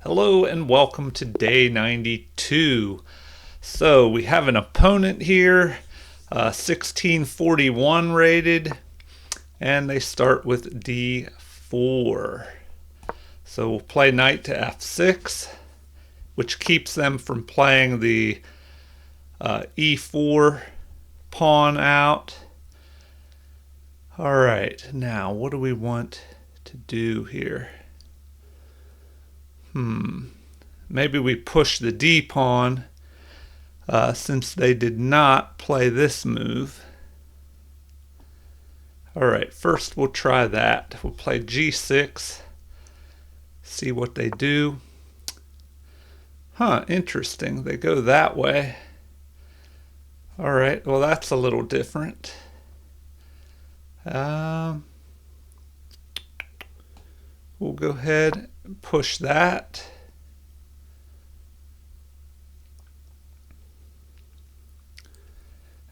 Hello and welcome to day 92. So we have an opponent here, 1641 rated, and they start with d4. So we'll play knight to f6, which keeps them from playing the e4 pawn out. All right, now what do we want to do here? Maybe we push the d pawn since they did not play this move. All right, first we'll try that. We'll play g6, see what they do. Interesting. They go that way. All right, well, that's a little different. We'll go ahead and push that.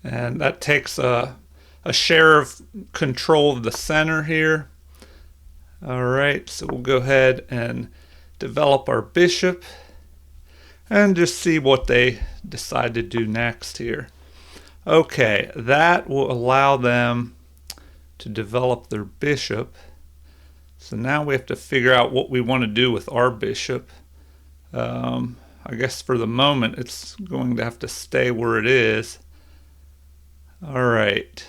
And that takes a share of control of the center here. All right, so we'll go ahead and develop our bishop and just see what they decide to do next here. Okay, that will allow them to develop their bishop. So now we have to figure out what we want to do with our bishop. I guess for the moment it's going to have to stay where it is. All right.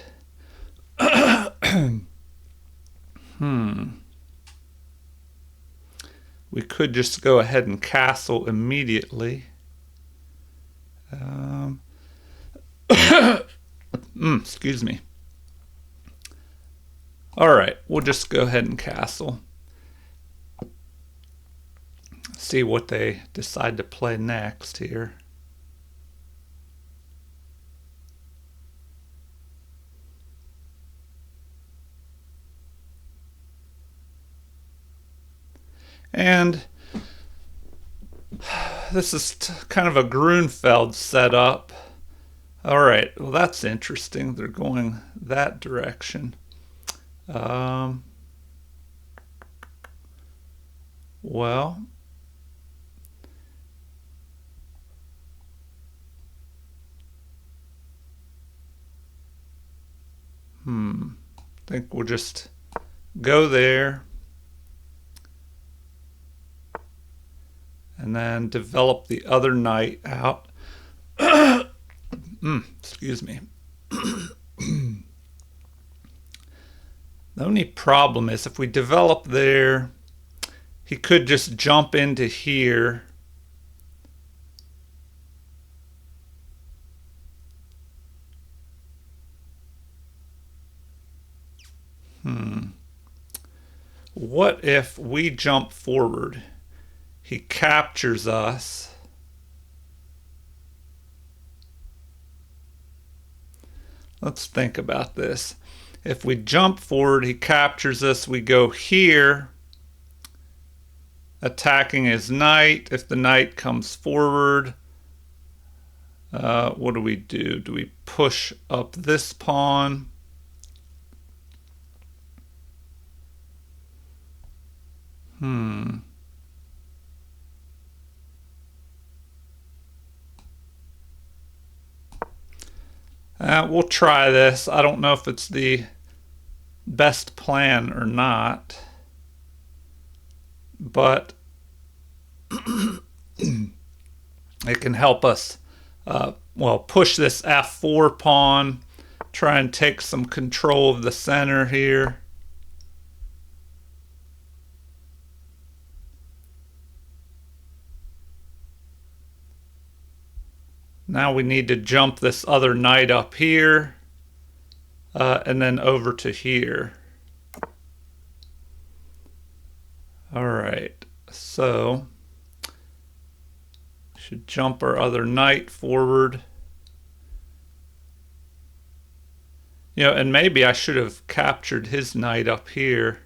We could just go ahead and castle immediately. Excuse me. All right, we'll just go ahead and castle. See what they decide to play next here. And this is kind of a Grunfeld setup. All right, well, that's interesting. They're going that direction. Well, I think we'll just go there and then develop the other knight out. Excuse me. The only problem is if we develop there, he could just jump into here. What if we jump forward? He captures us. Let's think about this. If we jump forward, he captures us. We go here, attacking his knight. If the knight comes forward, what do we do? Do we push up this pawn? We'll try this. I don't know if it's the best plan or not, but it can help us push this f4 pawn, try and take some control of the center here. Now we need to jump this other knight up here and then over to here. All right, so should jump our other knight forward. And maybe I should have captured his knight up here.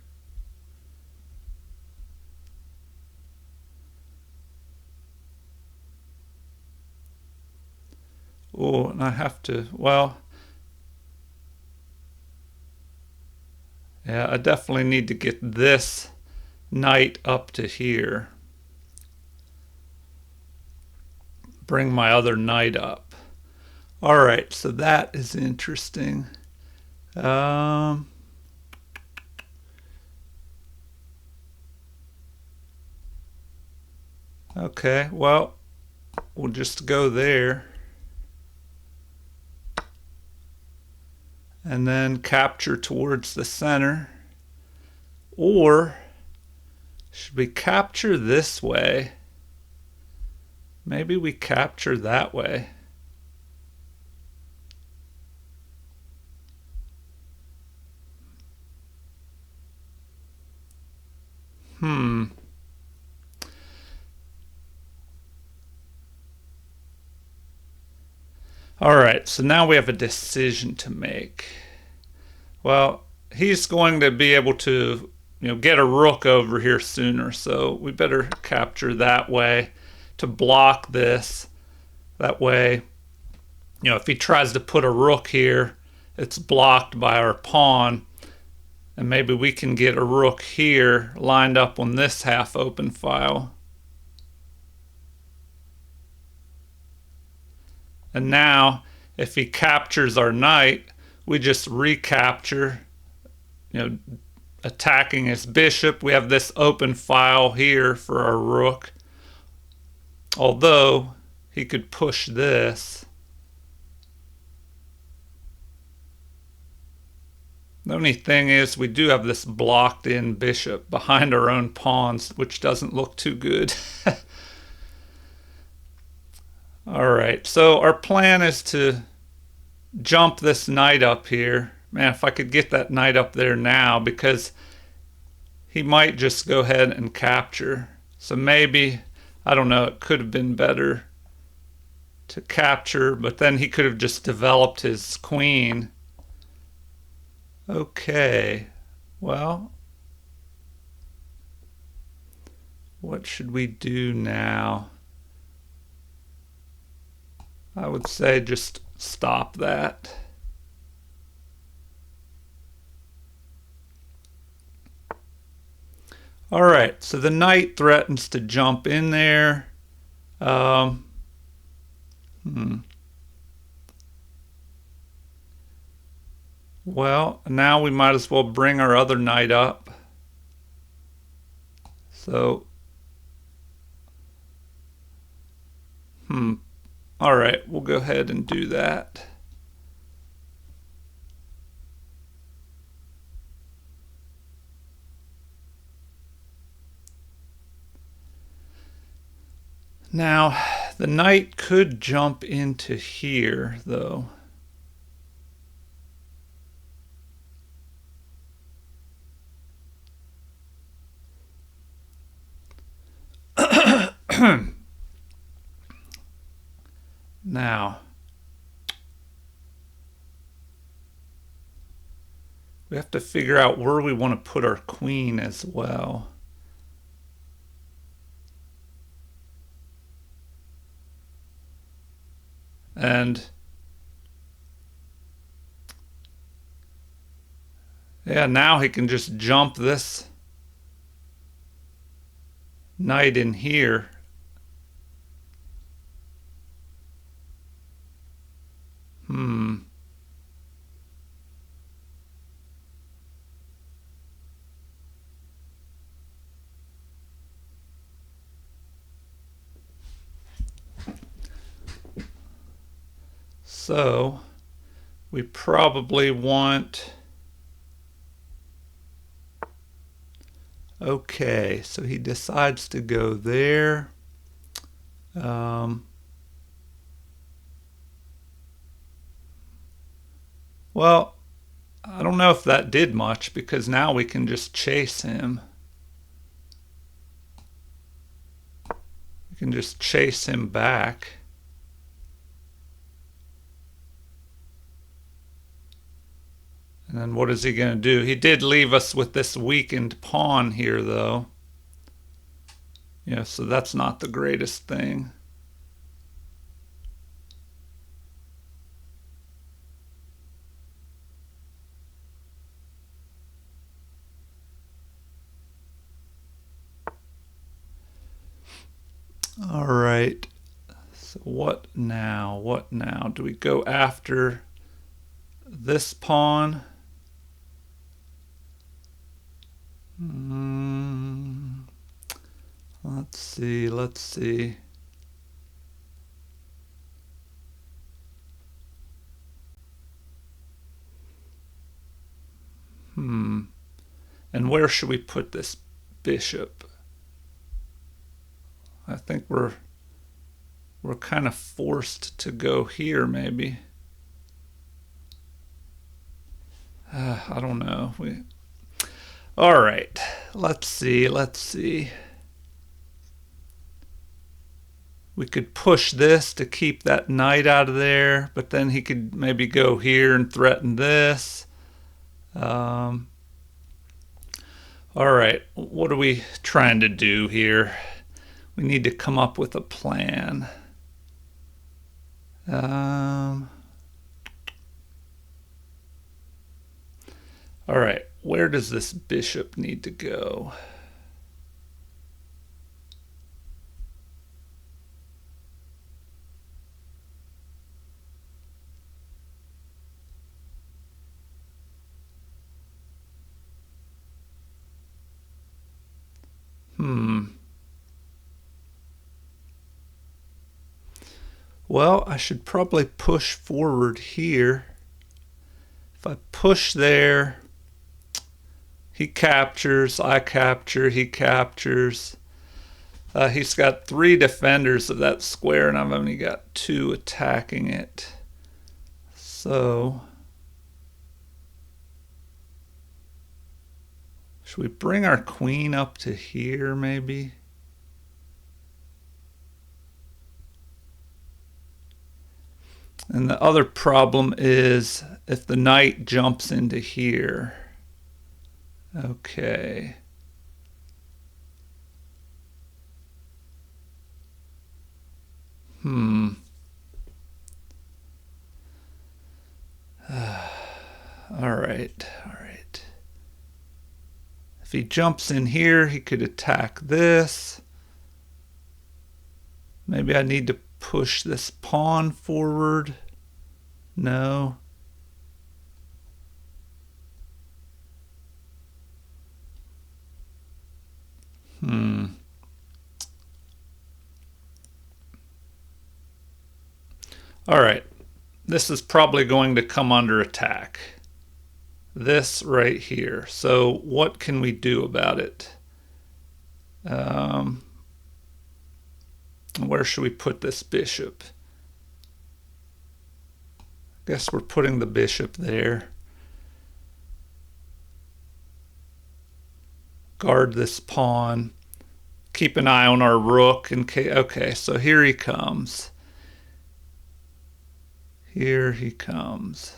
Oh, and I have to, yeah, I definitely need to get this knight up to here. bring my other knight up. All right, so that is interesting. Okay, well, we'll just go there. And then capture towards the center. Or should we capture this way? Maybe we capture that way. All right, so now we have a decision to make. Well, he's going to be able to, get a rook over here sooner, so we better capture that way to block this. That way, if he tries to put a rook here, it's blocked by our pawn, and maybe we can get a rook here lined up on this half open file. And now, if he captures our knight, we just recapture, attacking his bishop. We have this open file here for our rook. Although, he could push this. The only thing is we do have this blocked in bishop behind our own pawns, which doesn't look too good. All right, so our plan is to jump this knight up here. Man, if I could get that knight up there now, because he might just go ahead and capture. So maybe, I don't know, it could have been better to capture, but then he could have just developed his queen. Okay, well, what should we do now? I would say just stop that. All right, so the knight threatens to jump in there. Well, now we might as well bring our other knight up. So, all right, we'll go ahead and do that. Now, the knight could jump into here, though. Now, we have to figure out where we want to put our queen as well. And yeah, now he can just jump this knight in here. So we probably want, okay, so he decides to go there. Well, I don't know if that did much, because now we can just chase him. We can just chase him back. And then what is he going to do? He did leave us with this weakened pawn here, though. Yeah, so that's not the greatest thing. All right, So what now? What now? Do we go after this pawn? Let's see, let's see. And where should we put this bishop? I think we're kind of forced to go here, maybe. I don't know. All right. Let's see. Let's see. We could push this to keep that knight out of there, but then he could maybe go here and threaten this. All right, what are we trying to do here? We need to come up with a plan. All right, where does this bishop need to go? Well, I should probably push forward here. If I push there, he captures, I capture, he captures. He's got 3 defenders of that square, and I've only got 2 attacking it. So, should we bring our queen up to here, maybe? And the other problem is if the knight jumps into here. Okay. All right. If he jumps in here, he could attack this. Maybe I need to push this pawn forward. No. All right. This is probably going to come under attack. This right here. So what can we do about it? Where should we put this bishop? I guess we're putting the bishop there. Guard this pawn. Keep an eye on our rook in case. Okay, so here he comes. Here he comes.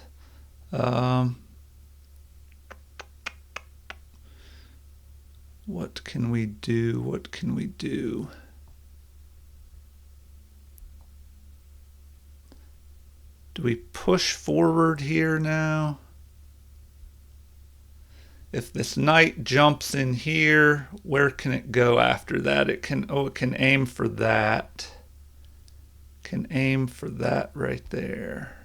What can we do? What can we do? Do we push forward here now? If this knight jumps in here, where can it go after that? It can aim for that. Can aim for that right there.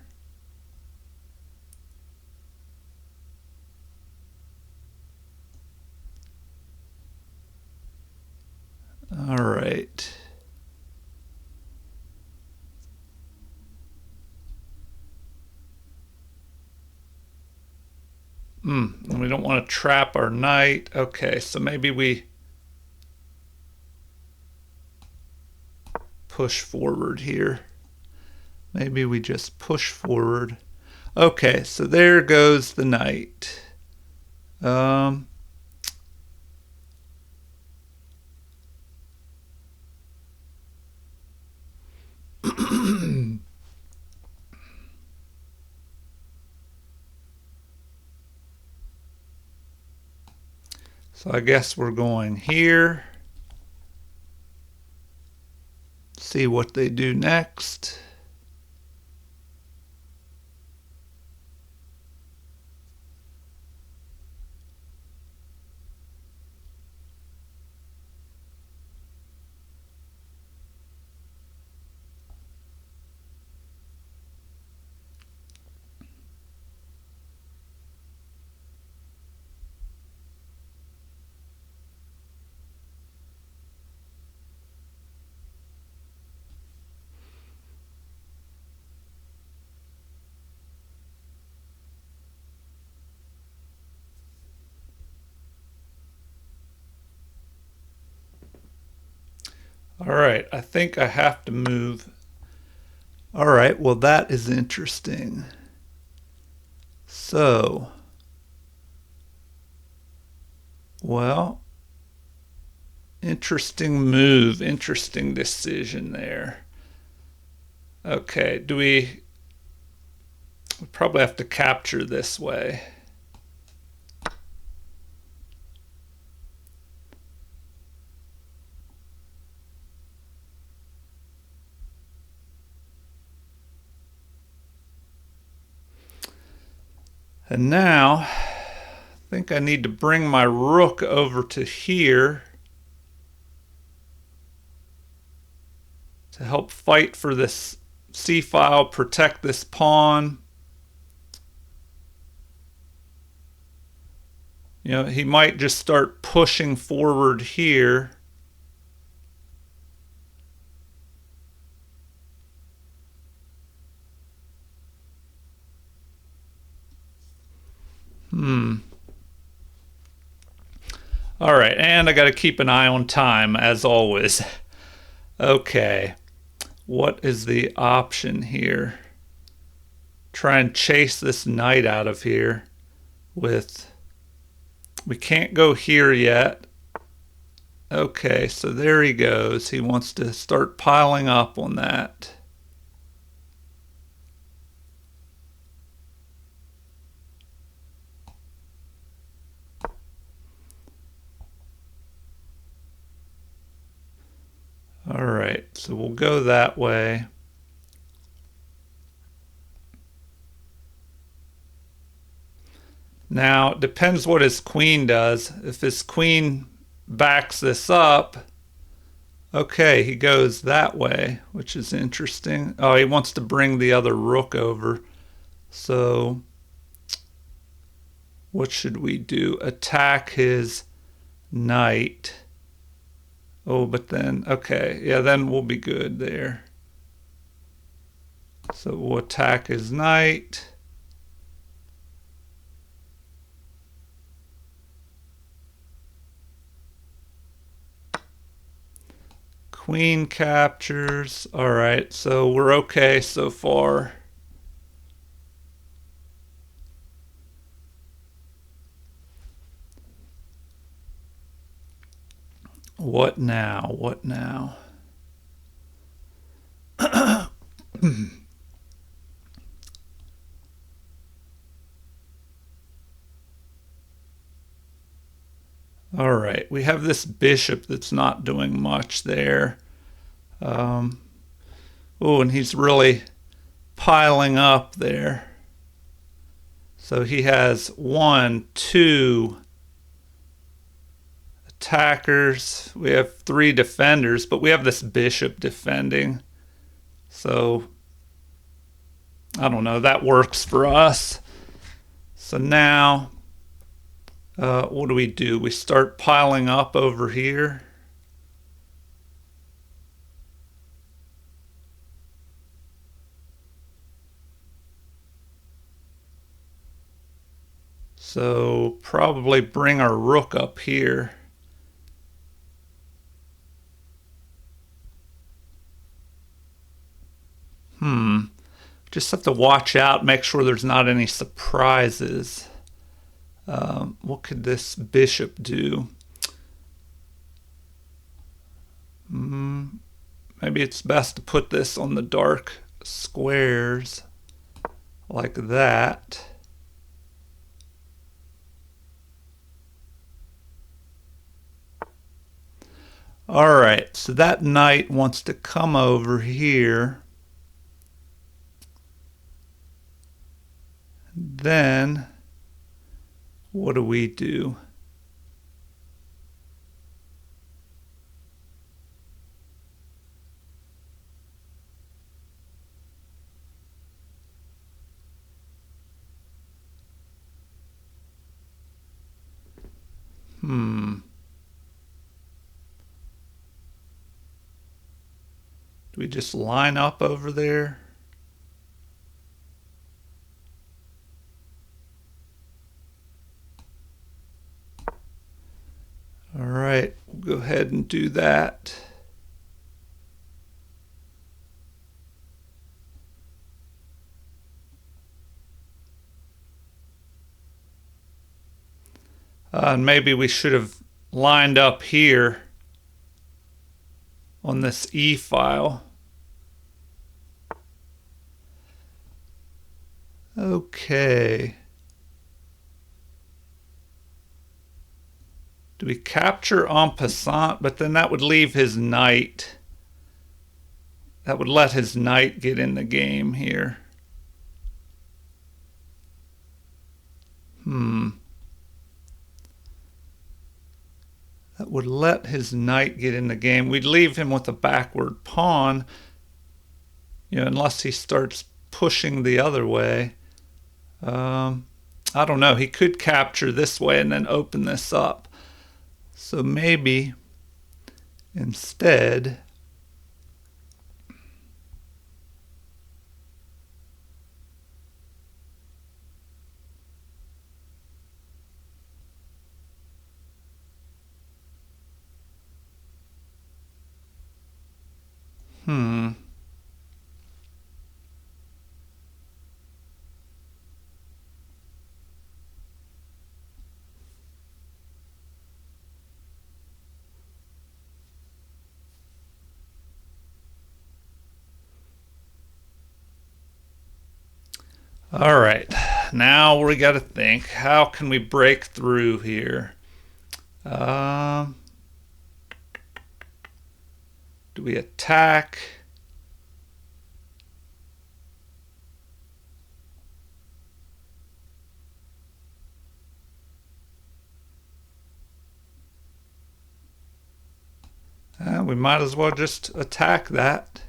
All right. And we don't want to trap our knight. Okay, so maybe we push forward here. Maybe we just push forward. Okay, so there goes the knight. So I guess we're going here. See what they do next. All right, I think I have to move. All right, well, that is interesting. So, well, interesting move, interesting decision there. Okay, we probably have to capture this way. And now, I think I need to bring my rook over to here to help fight for this c-file, protect this pawn. You know, he might just start pushing forward here. All right, and I got to keep an eye on time as always. Okay, what is the option here? Try and chase this knight out of here with... We can't go here yet. Okay, so there he goes. He wants to start piling up on that. All right, so we'll go that way. Now, it depends what his queen does. If his queen backs this up, okay, he goes that way, which is interesting. Oh, he wants to bring the other rook over. So, what should we do? Attack his knight. Oh, but then, okay, yeah, then we'll be good there. So we'll attack his knight. Queen captures. All right, so we're okay so far. What now? What now? All right, we have this bishop that's not doing much there. Oh, and he's really piling up there. So he has 1, 2 attackers. We have 3 defenders, but we have this bishop defending. So, I don't know, that works for us. So now, what do? We start piling up over here. So probably bring our rook up here. Just have to watch out, make sure there's not any surprises. What could this bishop do? Maybe it's best to put this on the dark squares like that. All right, so that knight wants to come over here. Then, what do? Do we just line up over there? All right, we'll go ahead and do that. And maybe we should have lined up here on this E file. Okay. Do we capture en passant? But then that would leave his knight. That would let his knight get in the game here. That would let his knight get in the game. We'd leave him with a backward pawn, unless he starts pushing the other way. I don't know. He could capture this way and then open this up. So maybe instead, all right, now we got to think, how can we break through here? Do we attack? We might as well just attack that.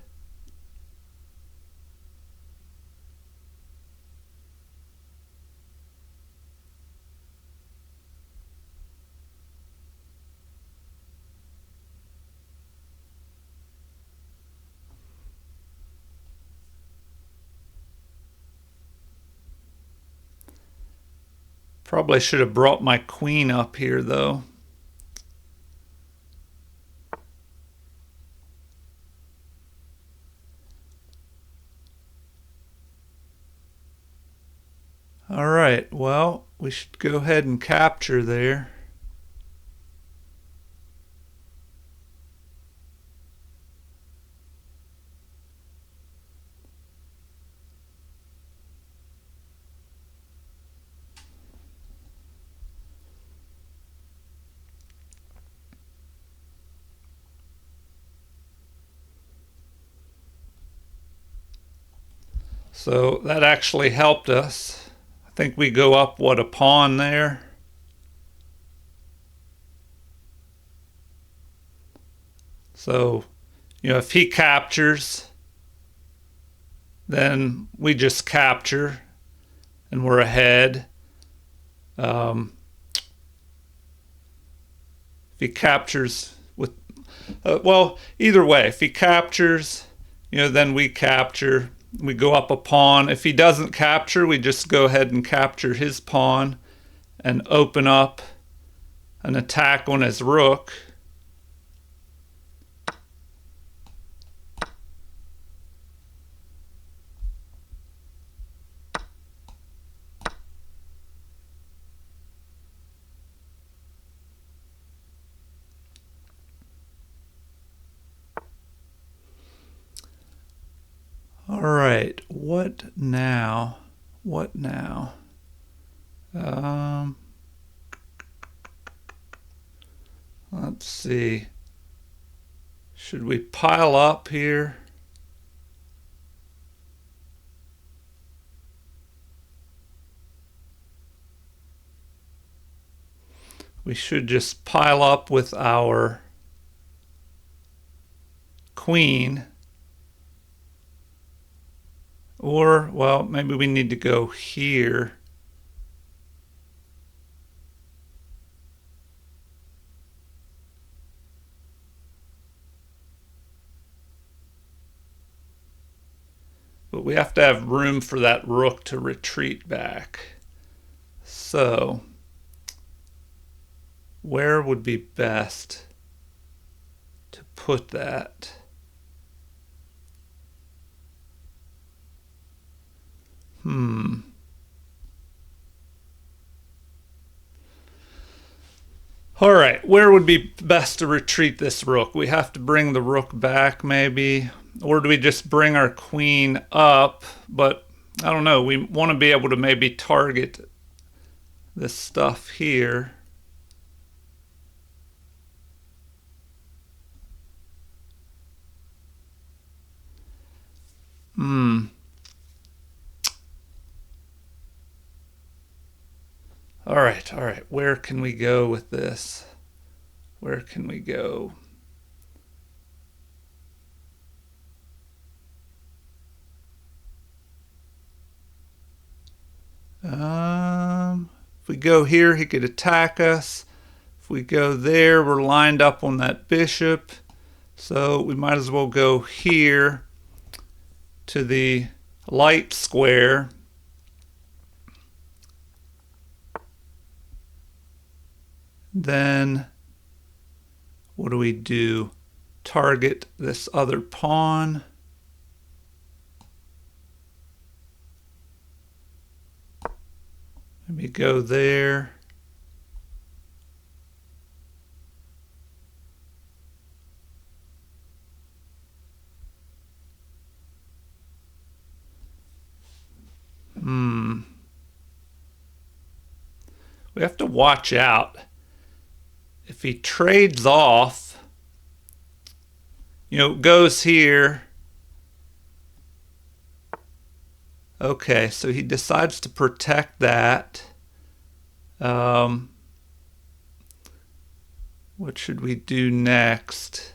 Probably should have brought my queen up here, though. All right, well, we should go ahead and capture there. So that actually helped us. I think we go up, a pawn there? So, if he captures, then we just capture and we're ahead. If he captures with, either way, if he captures, then we capture. We go up a pawn. If he doesn't capture, we just go ahead and capture his pawn and open up an attack on his rook. All right, what now? What now? Let's see. Should we pile up here? We should just pile up with our queen. Or, well, maybe we need to go here. But we have to have room for that rook to retreat back. So, where would be best to put that? All right, where would be best to retreat this rook? We have to bring the rook back maybe, or do we just bring our queen up? But I don't know, we want to be able to maybe target this stuff here. All right. Where can we go with this? Where can we go? If we go here, he could attack us. If we go there, we're lined up on that bishop. So we might as well go here to the light square. Then what do we do? Target this other pawn. Maybe go there. We have to watch out. If he trades off, goes here. Okay, so he decides to protect that. What should we do next?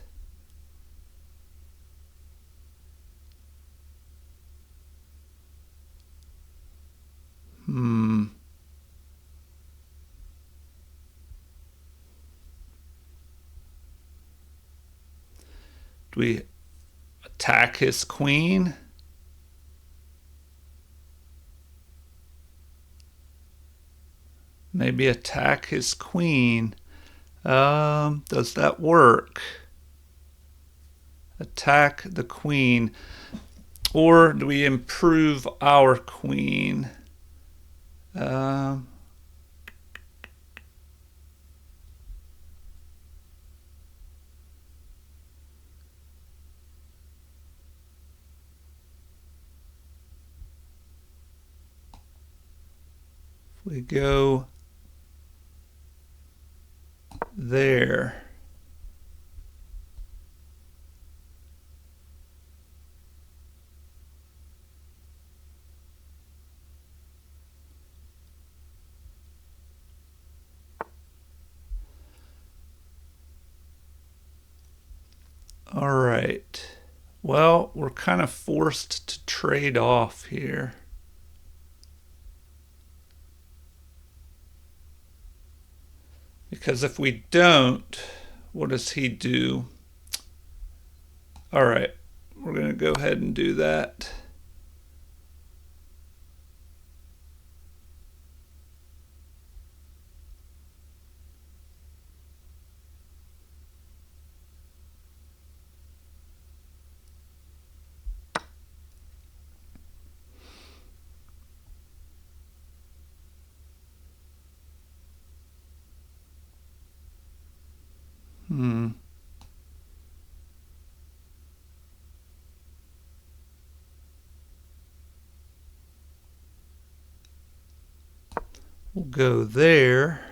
Do we attack his queen? Maybe attack his queen. Does that work? Attack the queen. Or do we improve our queen? We go there. All right. Well, we're kind of forced to trade off here. Because if we don't, what does he do? All right, we're going to go ahead and do that. We'll go there.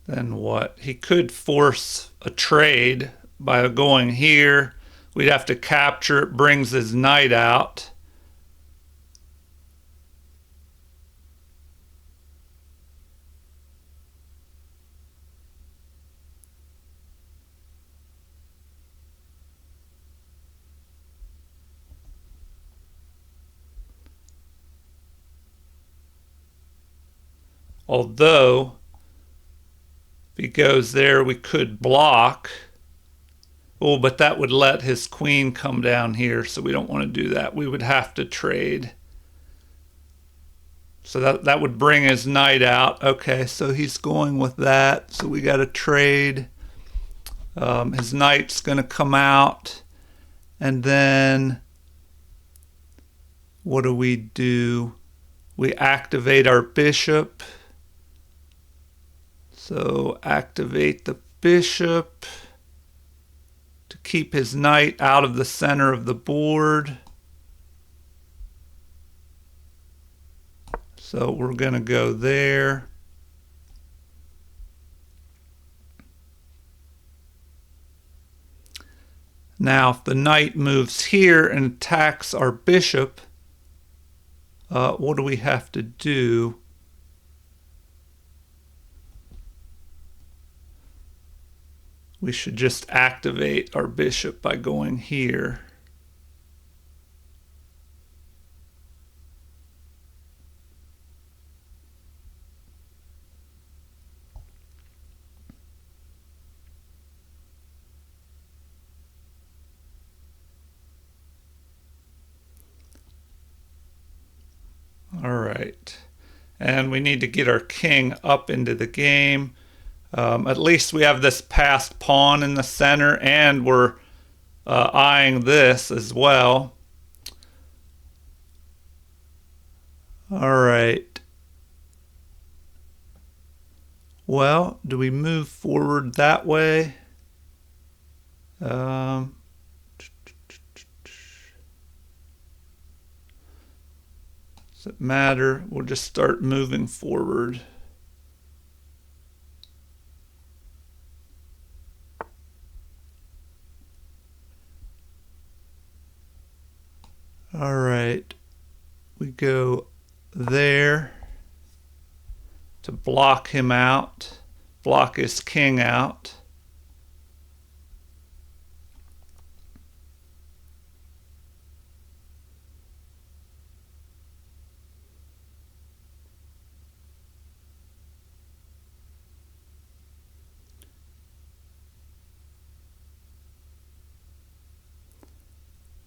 Then what? He could force a trade by going here. We'd have to capture it, brings his knight out. Although, if he goes there, we could block. Oh, but that would let his queen come down here, so we don't want to do that. We would have to trade. So that would bring his knight out. Okay, so he's going with that. So we got to trade. His knight's going to come out. And then what do we do? we activate our bishop. So activate the bishop to keep his knight out of the center of the board. So we're going to go there. Now, if the knight moves here and attacks our bishop, what do we have to do? We should just activate our bishop by going here. All right, and we need to get our king up into the game. At least we have this passed pawn in the center, and we're eyeing this as well. All right. Well, do we move forward that way? Does it matter? We'll just start moving forward. All right, we go there to block him out, block his king out.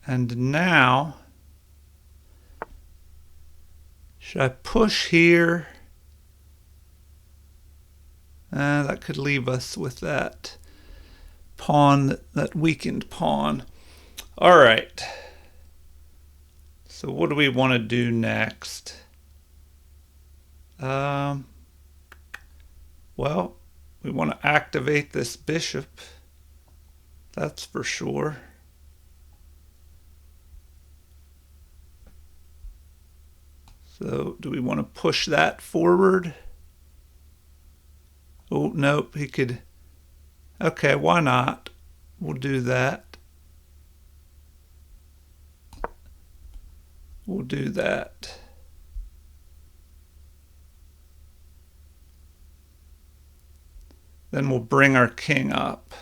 And now, should I push here? That could leave us with that pawn, that weakened pawn. All right. So what do we want to do next? Well, we want to activate this bishop. That's for sure. So do we want to push that forward? Oh, nope, he could. Okay, why not? We'll do that. We'll do that. Then we'll bring our king up.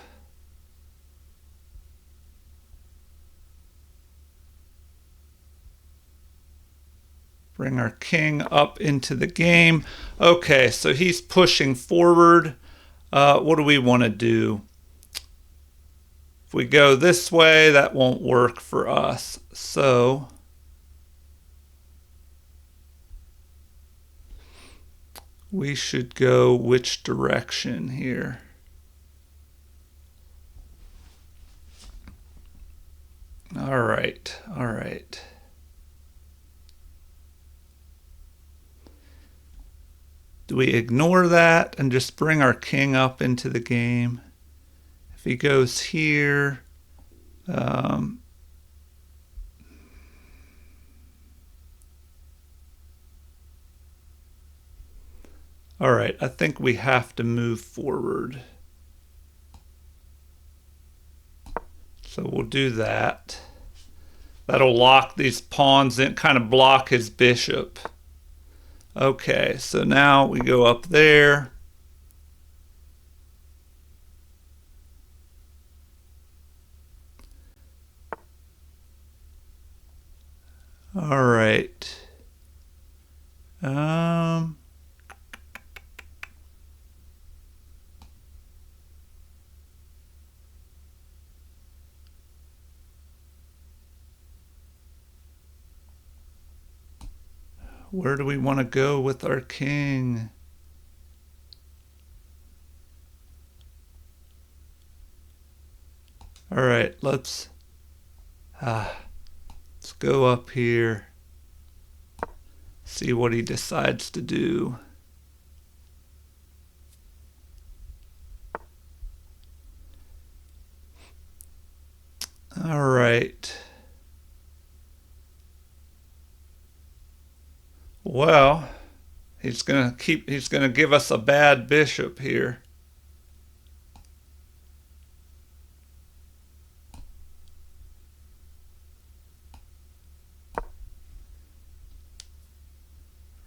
Bring our king up into the game. Okay, so he's pushing forward. What do we want to do? If we go this way, that won't work for us. So we should go which direction here? All right, all right. Do we ignore that and just bring our king up into the game? If he goes here, all right, I think we have to move forward. So we'll do that. That'll lock these pawns in, kind of block his bishop. Okay, so now we go up there. All right. Where do we want to go with our king? All right, let's go up here. See what he decides to do. All right. Well, he's gonna give us a bad bishop here.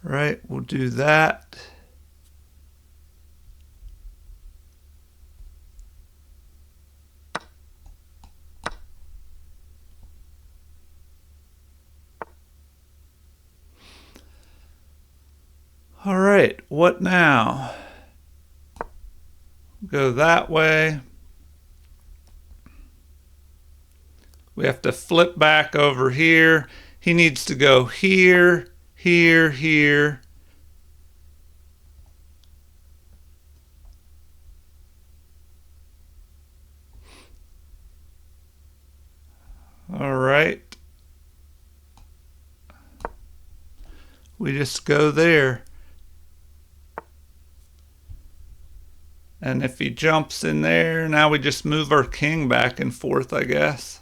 Right, we'll do that. All right, what now? Go that way. We have to flip back over here. He needs to go here, here, here. All right. We just go there. And if he jumps in there, now we just move our king back and forth, I guess.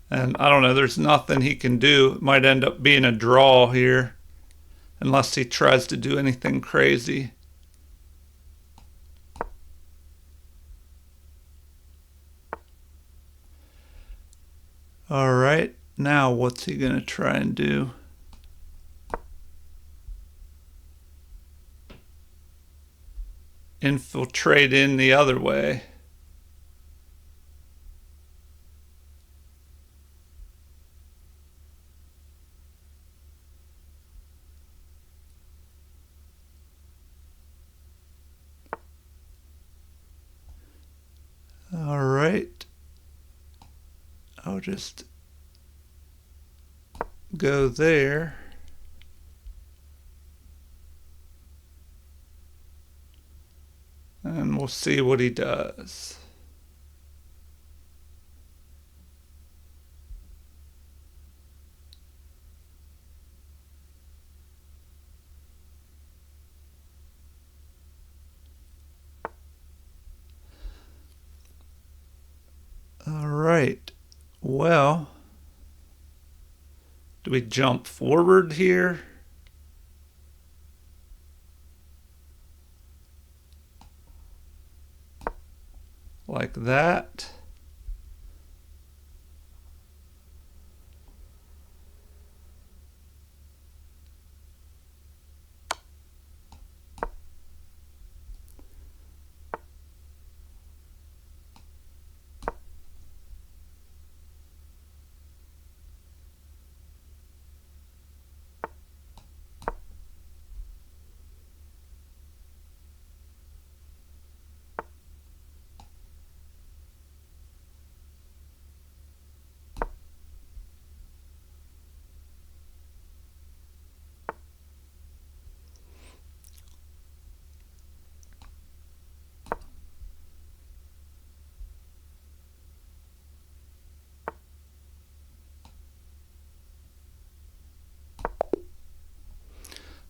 And I don't know, there's nothing he can do. It might end up being a draw here, unless he tries to do anything crazy. All right, now what's he gonna try and do? Infiltrate in the other way. All right. I'll just go there. And we'll see what he does. All right. Well, do we jump forward here? Like that.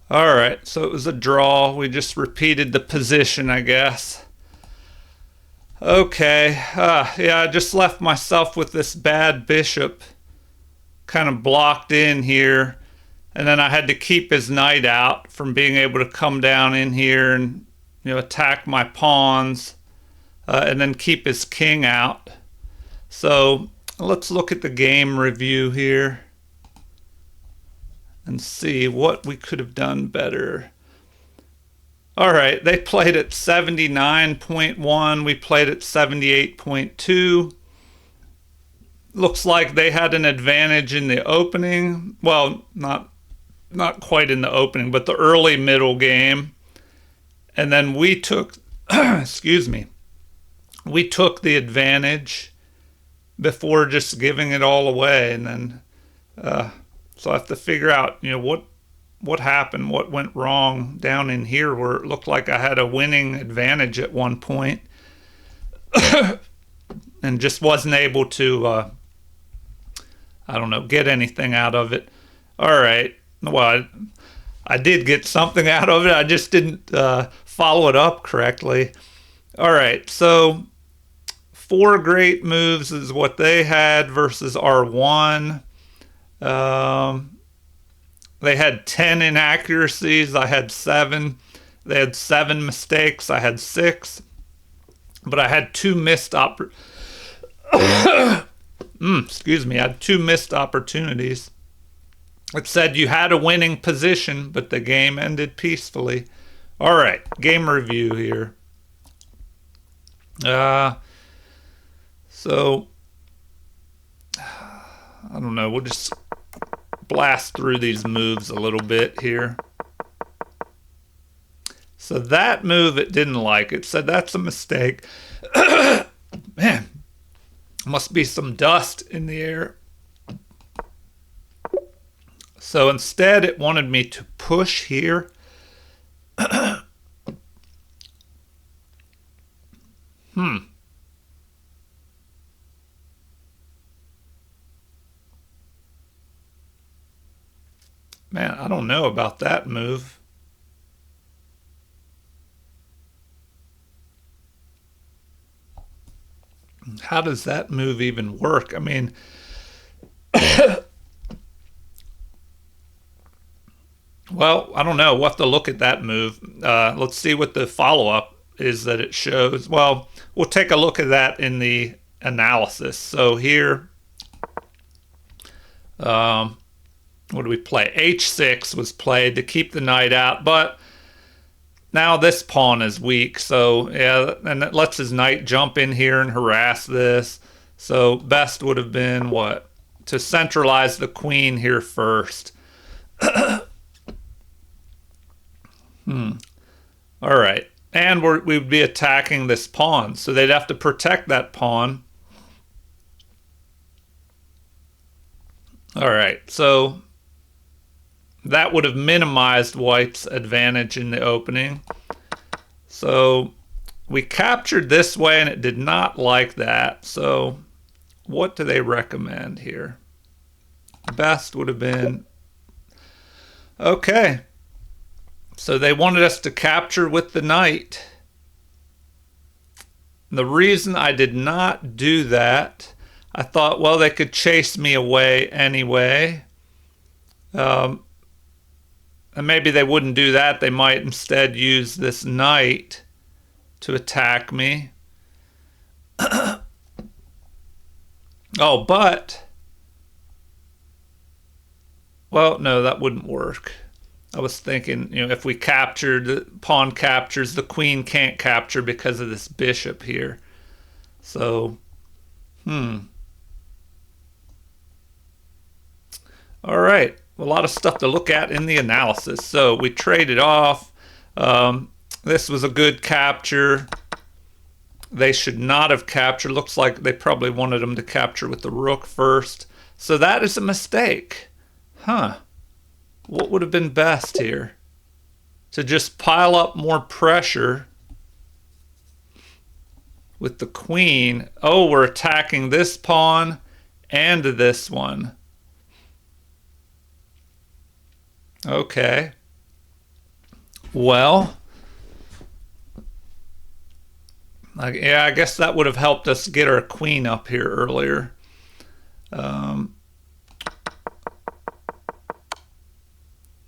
All right, so it was a draw. We just repeated the position, I guess. Okay, yeah, I just left myself with this bad bishop kind of blocked in here. And then I had to keep his knight out from being able to come down in here and, attack my pawns, and then keep his king out. So let's look at the game review here and see what we could have done better. All right, they played at 79.1. We played at 78.2. Looks like they had an advantage in the opening. Well, not quite in the opening, but the early middle game. And then we took, excuse me, we took the advantage before just giving it all away. And then so I have to figure out, what happened, what went wrong down in here where it looked like I had a winning advantage at one point and just wasn't able to, I don't know, get anything out of it. All right. Well, I did get something out of it. I just didn't follow it up correctly. All right. So 4 great moves is what they had versus R1. They had 10 inaccuracies. I had 7. They had 7 mistakes. I had 6. But I had 2 missed excuse me. I had 2 missed opportunities. It said you had a winning position, but the game ended peacefully. All right, game review here. So I don't know. We'll just blast through these moves a little bit here. So that move it didn't like. It said that's a mistake. Man, must be some dust in the air. So instead it wanted me to push here. Man, I don't know about that move. How does that move even work? I mean, well, I don't know. We'll have to look at that move. Let's see what the follow-up is that it shows. Well, we'll take a look at that in the analysis. So here, what do we play? H6 was played to keep the knight out, but now this pawn is weak. So yeah, and it lets his knight jump in here and harass this. So best would have been what? To centralize the queen here first. All right. And we would be attacking this pawn. So they'd have to protect that pawn. All right. So that would have minimized white's advantage in the opening. So we captured this way and it did not like that. So what do they recommend here? Best would have been, okay. So they wanted us to capture with the knight. The reason I did not do that, I thought, well, they could chase me away anyway. And maybe they wouldn't do that. They might instead use this knight to attack me. Oh, but, well, no, that wouldn't work. I was thinking, if we captured, the pawn captures, the queen can't capture because of this bishop here. So, all right. A lot of stuff to look at in the analysis. So we traded off. This was a good capture. They should not have captured. Looks like they probably wanted them to capture with the rook first. So that is a mistake. What would have been best here? To just pile up more pressure with the queen. Oh, we're attacking this pawn and this one. Okay. Well, yeah, I guess that would have helped us get our queen up here earlier. All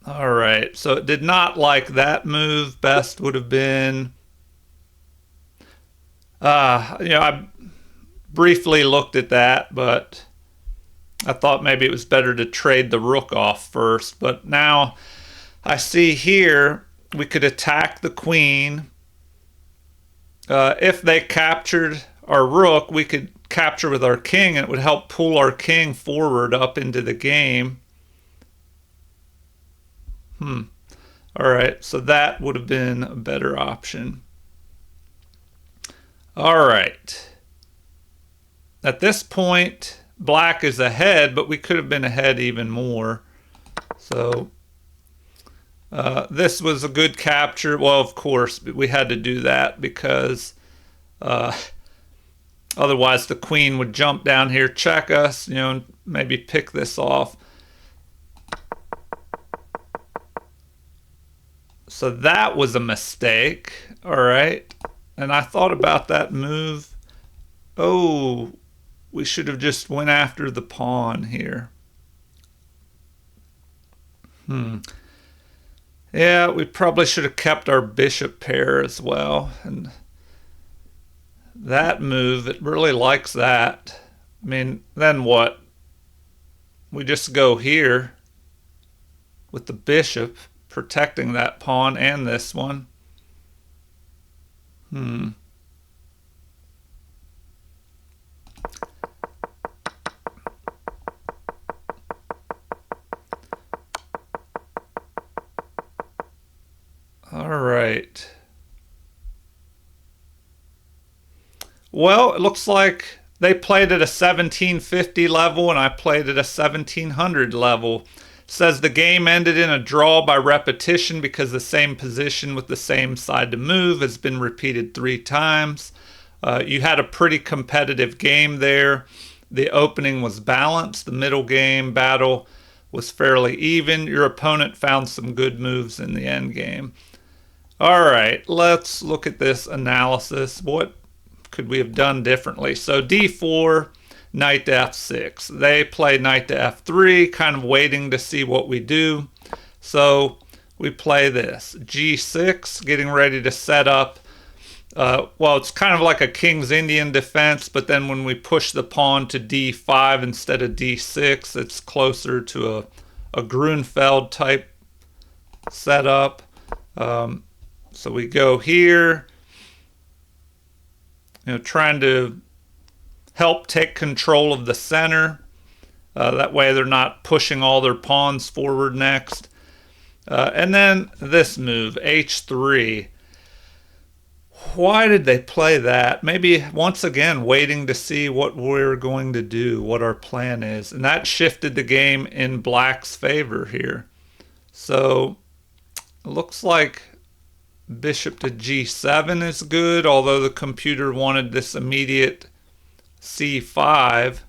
right, so it did not like that move. Best would have been, I briefly looked at that, but I thought maybe it was better to trade the rook off first. But now I see here we could attack the queen. If they captured our rook, we could capture with our king, and it would help pull our king forward up into the game. All right, so that would have been a better option. All right. at this point, black is ahead, but we could have been ahead even more. So this was a good capture. Well, of course, we had to do that because otherwise the queen would jump down here, check us, and maybe pick this off. So that was a mistake. All right. And I thought about that move. Oh, we should have just went after the pawn here. Yeah, we probably should have kept our bishop pair as well. And that move, it really likes that. I mean, then what? We just go here with the bishop, protecting that pawn and this one. All right. Well, it looks like they played at a 1750 level and I played at a 1700 level. Says the game ended in a draw by repetition because the same position with the same side to move has been repeated 3 times. You had a pretty competitive game there. The opening was balanced. The middle game battle was fairly even. Your opponent found some good moves in the end game. All right, let's look at this analysis. What could we have done differently? So d4, knight to f6. They play knight to f3, kind of waiting to see what we do. So we play this. g6, getting ready to set up. Well, it's kind of like a King's Indian defense, but then when we push the pawn to d5 instead of d6, it's closer to a Grunfeld type setup. So we go here, trying to help take control of the center. That way they're not pushing all their pawns forward next. And then this move, h3. Why did they play that? Maybe once again waiting to see what we're going to do, what our plan is. And that shifted the game in black's favor here. So it looks like bishop to g7 is good, although the computer wanted this immediate c5.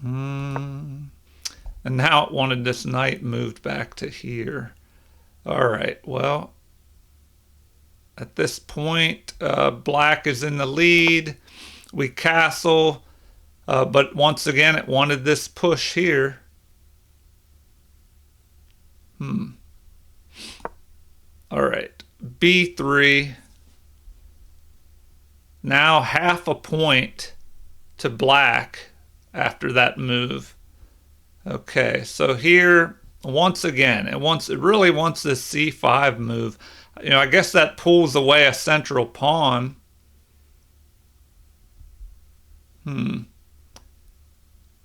And now it wanted this knight moved back to here. All right, well, at this point, black is in the lead. We castle, but once again, it wanted this push here. All right, b3. Now half a point to black after that move. Okay, so here, once again, it really wants this c5 move. I guess that pulls away a central pawn.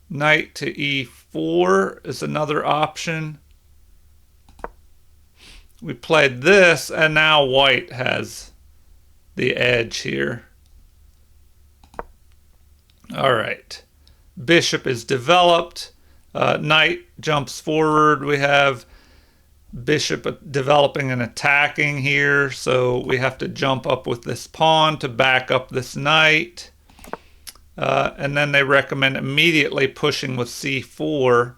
Knight to e4 is another option. We played this, and now white has the edge here. All right. Bishop is developed. Knight jumps forward. We have bishop developing and attacking here, so we have to jump up with this pawn to back up this knight. And then they recommend immediately pushing with c4.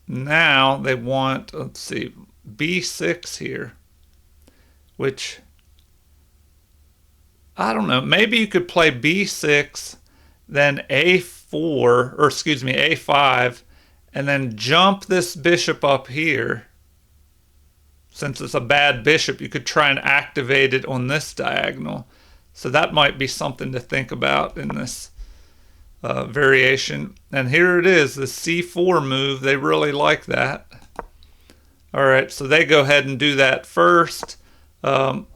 Now they want, let's see, b6 here, which, I don't know, maybe you could play b6, then a5, and then jump this bishop up here. Since it's a bad bishop, you could try and activate it on this diagonal. So that might be something to think about in this variation. And here it is, the c4 move. They really like that. All right, so they go ahead and do that first.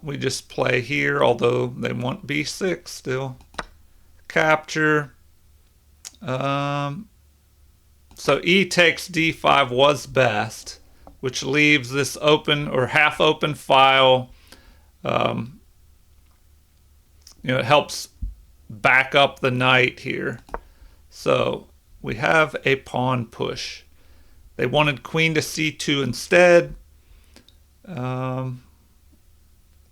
We just play here, although they want b6 still. Capture. So e takes d5 was best, which leaves this open or half open file. It helps back up the knight here. So we have a pawn push. They wanted queen to c2 instead. What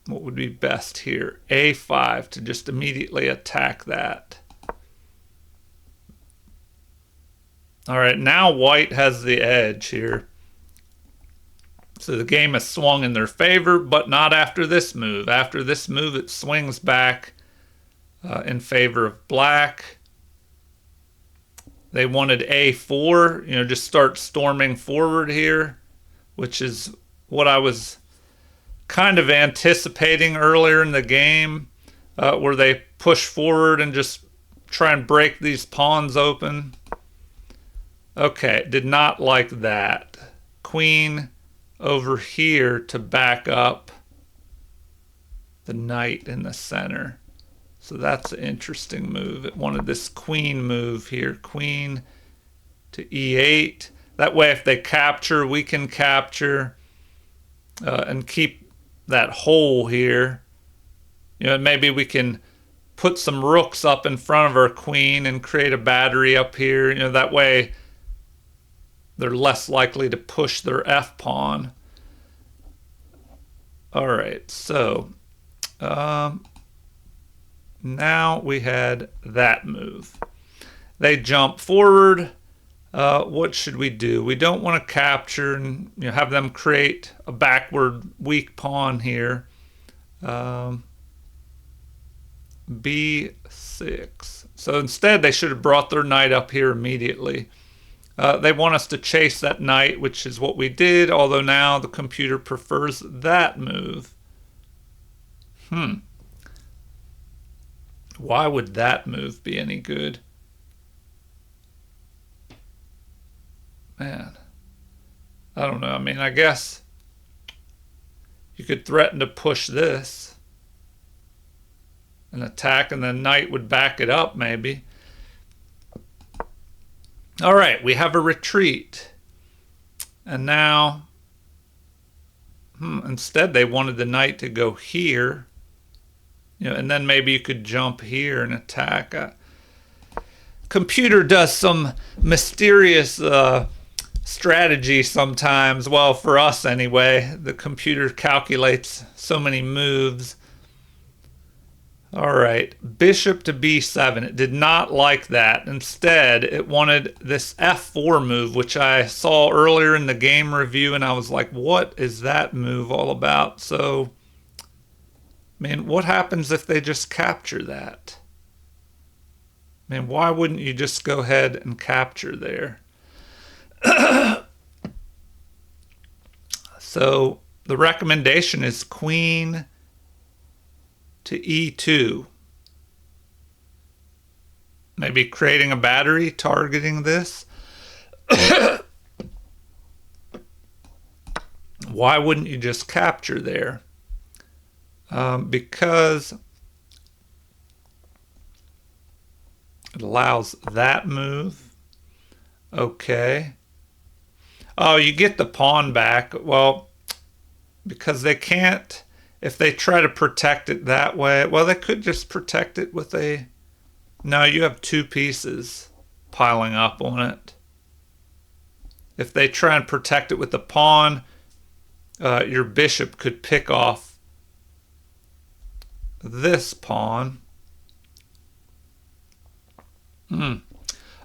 would be best here? a5 to just immediately attack that. All right, now white has the edge here. So the game has swung in their favor, but not after this move. After this move, it swings back in favor of black. They wanted a4, just start storming forward here, which is what I was kind of anticipating earlier in the game, where they push forward and just try and break these pawns open. Okay, did not like that. Queen over here to back up the knight in the center. So that's an interesting move. It wanted this queen move here. Queen to e8. That way if they capture, we can capture and keep that hole here. Maybe we can put some rooks up in front of our queen and create a battery up here. That way they're less likely to push their f-pawn. All right, so now we had that move. They jump forward. What should we do? We don't want to capture and have them create a backward weak pawn here. b6. So instead they should have brought their knight up here immediately. They want us to chase that knight, which is what we did, although now the computer prefers that move. Why would that move be any good? Man, I don't know. I mean, I guess you could threaten to push this and attack, and then knight would back it up maybe. All right, we have a retreat. And now, instead they wanted the knight to go here. And then maybe you could jump here and attack. Computer does some mysterious strategy sometimes. Well, for us anyway, the computer calculates so many moves. All right, bishop to b7. It did not like that. Instead, it wanted this f4 move, which I saw earlier in the game review, and I was like, what is that move all about? So, what happens if they just capture that? Why wouldn't you just go ahead and capture there? So, the recommendation is queen to e2. Maybe creating a battery targeting this. Why wouldn't you just capture there? Because it allows that move. Okay. Oh, you get the pawn back. Well, because they can't. If they try to protect it that way, well, they could just protect it with a... No, you have two pieces piling up on it. If they try and protect it with the pawn, your bishop could pick off this pawn.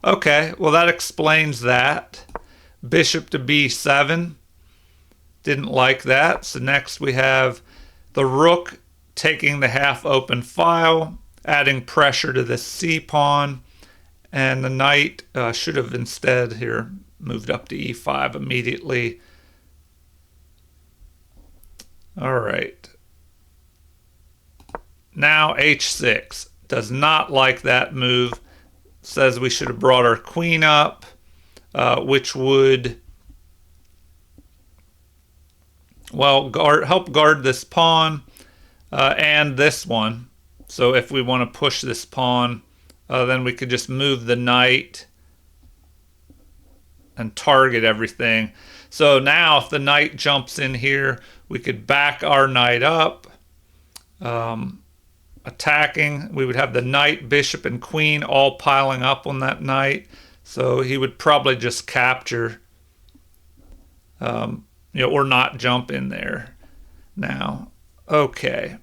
Okay, well, that explains that. Bishop to b7. Didn't like that. So next we have the rook taking the half open file, adding pressure to the c pawn, and the knight should have instead here moved up to e5 immediately. All right. Now h6. Does not like that move. Says we should have brought our queen up, which would, well, help guard this pawn and this one. So if we want to push this pawn, then we could just move the knight and target everything. So now if the knight jumps in here, we could back our knight up. attacking. We would have the knight, bishop, and queen all piling up on that knight. So he would probably just capture, or not jump in there now. Okay,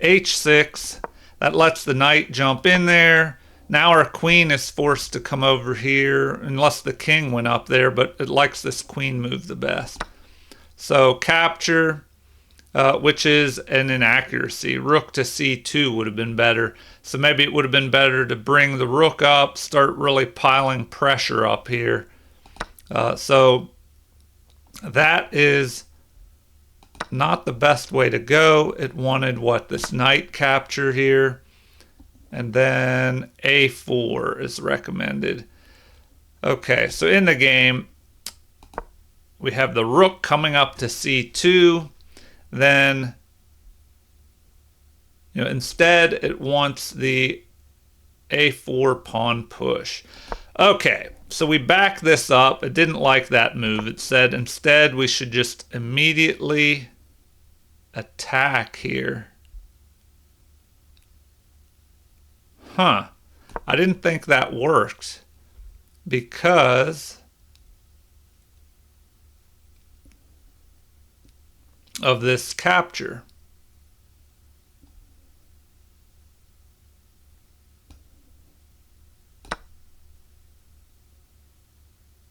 h6. That lets the knight jump in there. Now our queen is forced to come over here, unless the king went up there, but it likes this queen move the best. So capture, which is an inaccuracy. Rook to c2 would have been better. So maybe it would have been better to bring the rook up, start really piling pressure up here. So that is not the best way to go. It wanted what? This knight capture here. And then a4 is recommended. Okay, so in the game, we have the rook coming up to c2. Then, instead it wants the a4 pawn push. Okay, so we back this up. It didn't like that move. It said instead we should just immediately attack here. I didn't think that worked because of this capture.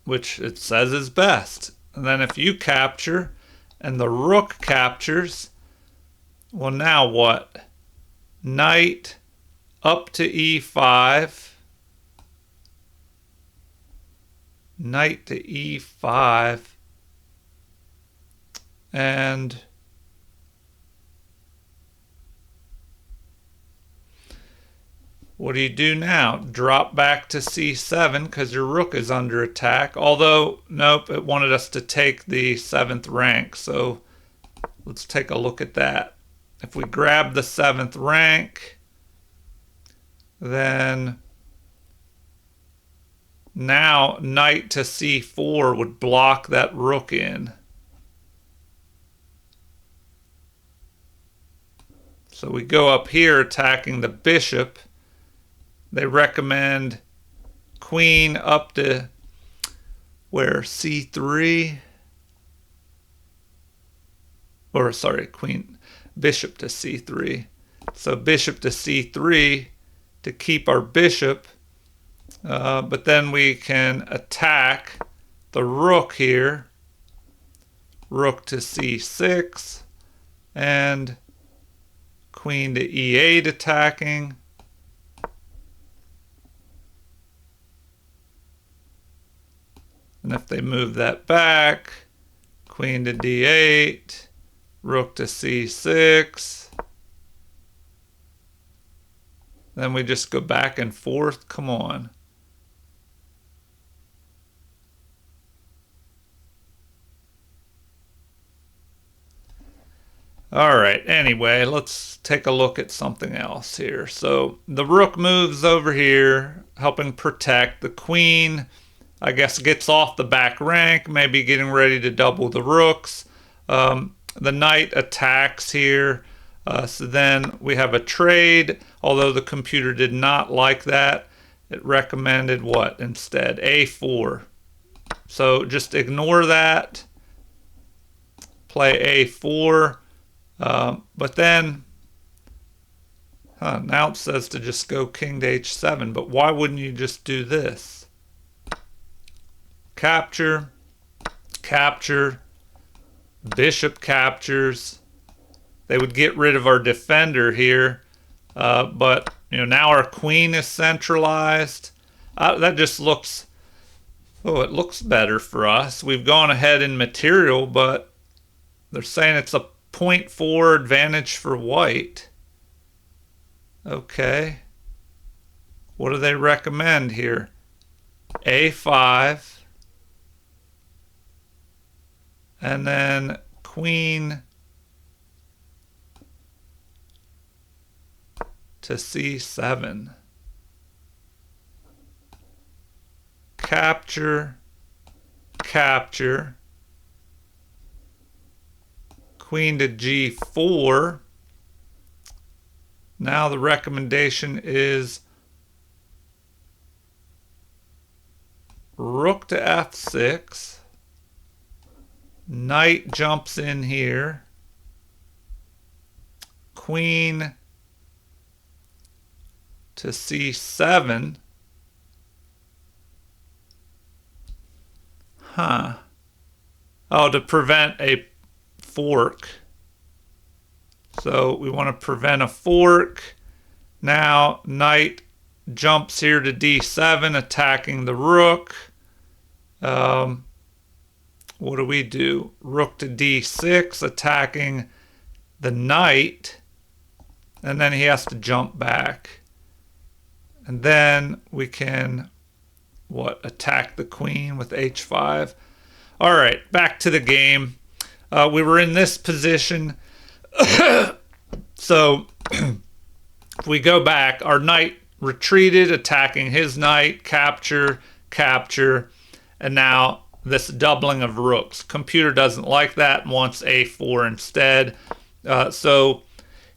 Which it says is best. And then if you capture and the rook captures, well, now what? Knight up to e5. Knight to e5. And what do you do now? Drop back to c7 because your rook is under attack. Although, nope, it wanted us to take the 7th rank. So let's take a look at that. If we grab the 7th rank, then now knight to c4 would block that rook in. So we go up here attacking the bishop. They recommend queen up to where? c3? Or sorry, queen, bishop to c3. So bishop to c3 to keep our bishop. But then we can attack the rook here. Rook to c6 and queen to e8 attacking. And if they move that back, queen to d8, rook to c6. Then we just go back and forth. Come on. All right, anyway, let's take a look at something else here. So the rook moves over here, helping protect. The queen, I guess, gets off the back rank, maybe getting ready to double the rooks. The knight attacks here. So then we have a trade, although the computer did not like that. It recommended what instead? a4. So just ignore that. Play a4. But then, now it says to just go king to h7. But why wouldn't you just do this? Capture, capture, bishop captures. They would get rid of our defender here. But now our queen is centralized. That just looks, it looks better for us. We've gone ahead in material, but they're saying it's a 0.4 advantage for white. Okay. What do they recommend here? a5. And then queen to c7. Capture, capture. Queen to g4. Now the recommendation is rook to f6. Knight jumps in here. Queen to c7. Huh. Oh, to prevent a fork. So we want to prevent a fork. Now knight jumps here to d7, attacking the rook. What do we do? Rook to d6, attacking the knight. And then he has to jump back. And then we can, attack the queen with h5. All right, back to the game. We were in this position. So if we go back, our knight retreated, attacking his knight, capture, capture, and now this doubling of rooks. Computer doesn't like that and wants a4 instead. So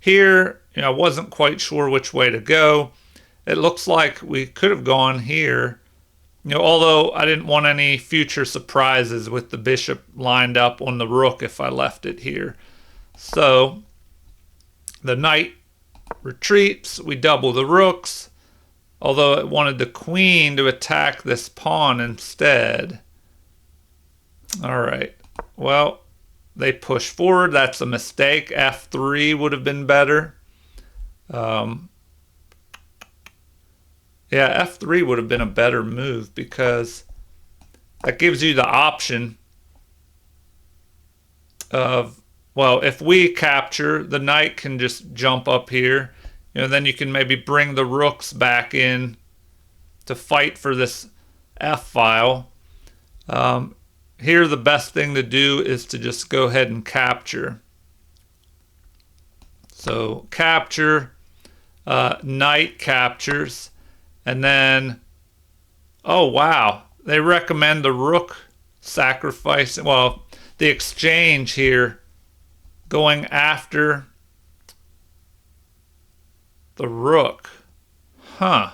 here, I wasn't quite sure which way to go. It looks like we could have gone here, although I didn't want any future surprises with the bishop lined up on the rook if I left it here. So the knight retreats, we double the rooks, although it wanted the queen to attack this pawn instead. All right, well, they push forward. That's a mistake. f3 would have been better. Yeah, f3 would have been a better move because that gives you the option of, if we capture, the knight can just jump up here. Then you can maybe bring the rooks back in to fight for this f-file. Here, the best thing to do is to just go ahead and capture. So capture, knight captures, and then, oh wow, they recommend the rook sacrifice. Well, the exchange here, going after the rook. Huh.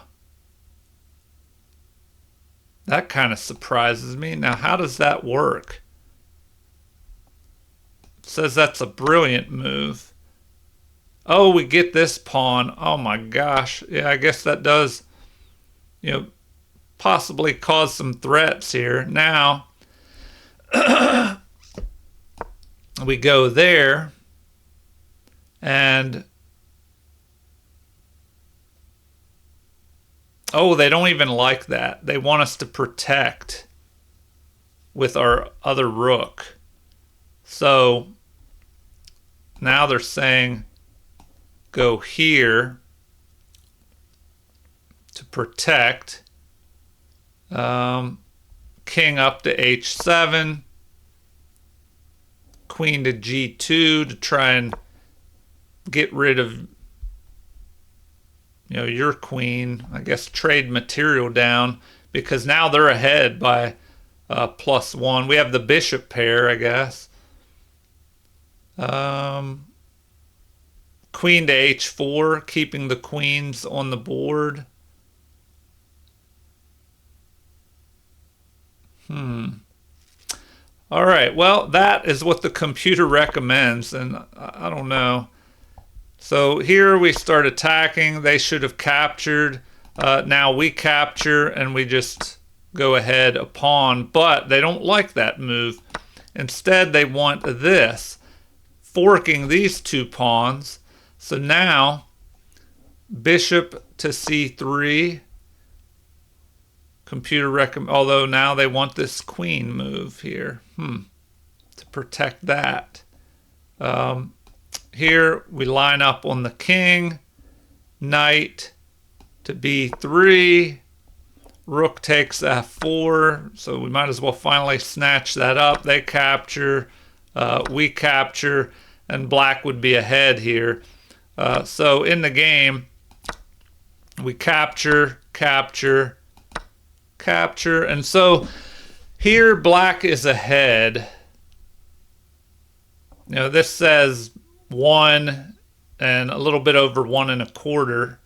That kind of surprises me. Now, how does that work? It says that's a brilliant move. Oh, we get this pawn. Oh my gosh. Yeah, I guess that does, possibly cause some threats here. Now, we go there, and oh, they don't even like that. They want us to protect with our other rook. So now they're saying go here to protect. King up to h7. Queen to g2 to try and get rid of your queen. I guess trade material down, because now they're ahead by +1. We have the bishop pair, I guess. Queen to h4, keeping the queens on the board. All right, well, that is what the computer recommends, and I don't know. So here we start attacking. They should have captured. Now we capture, and we just go ahead a pawn, but they don't like that move. Instead, they want this, forking these two pawns. So now, bishop to c3. Computer recommend, although now they want this queen move here, to protect that. Here we line up on the king, knight to b3, rook takes f4, so we might as well finally snatch that up. They capture, we capture, and black would be ahead here. So in the game, we capture, capture, capture, and so here black is ahead. This says 1 and a little bit over 1.25.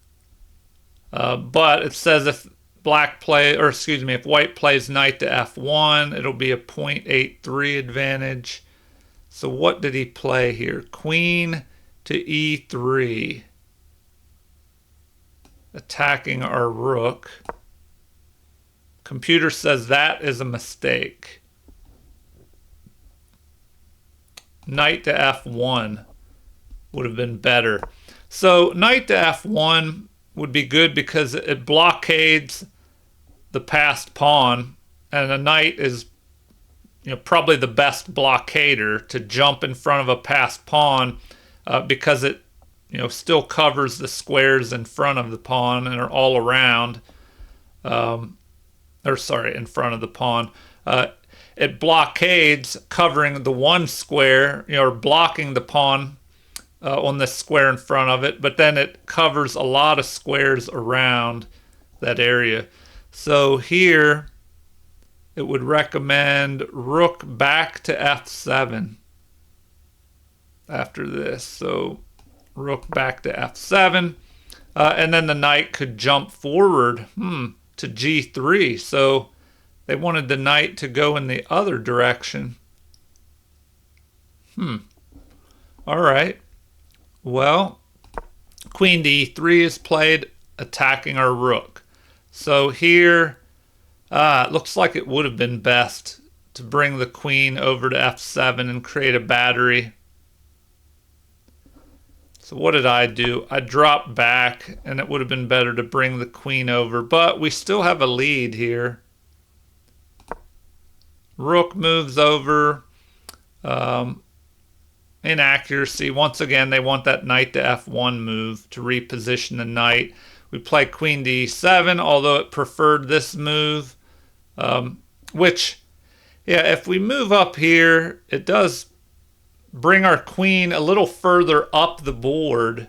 But it says if if white plays knight to f1, it'll be a 0.83 advantage. So what did he play here? Queen to e3, attacking our rook. Computer says that is a mistake. Knight to f1 would have been better. So knight to f1 would be good because it blockades the passed pawn, and a knight is probably the best blockader to jump in front of a passed pawn because it still covers the squares in front of the pawn and are all around. In front of the pawn. It blockades covering the one square, or blocking the pawn on this square in front of it, but then it covers a lot of squares around that area. So here it would recommend rook back to f7 after this. So rook back to f7, and then the knight could jump forward to g3. So they wanted the knight to go in the other direction. All right. Well, queen to e3 is played, attacking our rook. So here, it looks like it would have been best to bring the queen over to f7 and create a battery. So what did I do? I dropped back, and it would have been better to bring the queen over, but we still have a lead here. Rook moves over. Inaccuracy. Once again, they want that knight to f1 move to reposition the knight. We play queen to e7, although it preferred this move, which, if we move up here, it does bring our queen a little further up the board,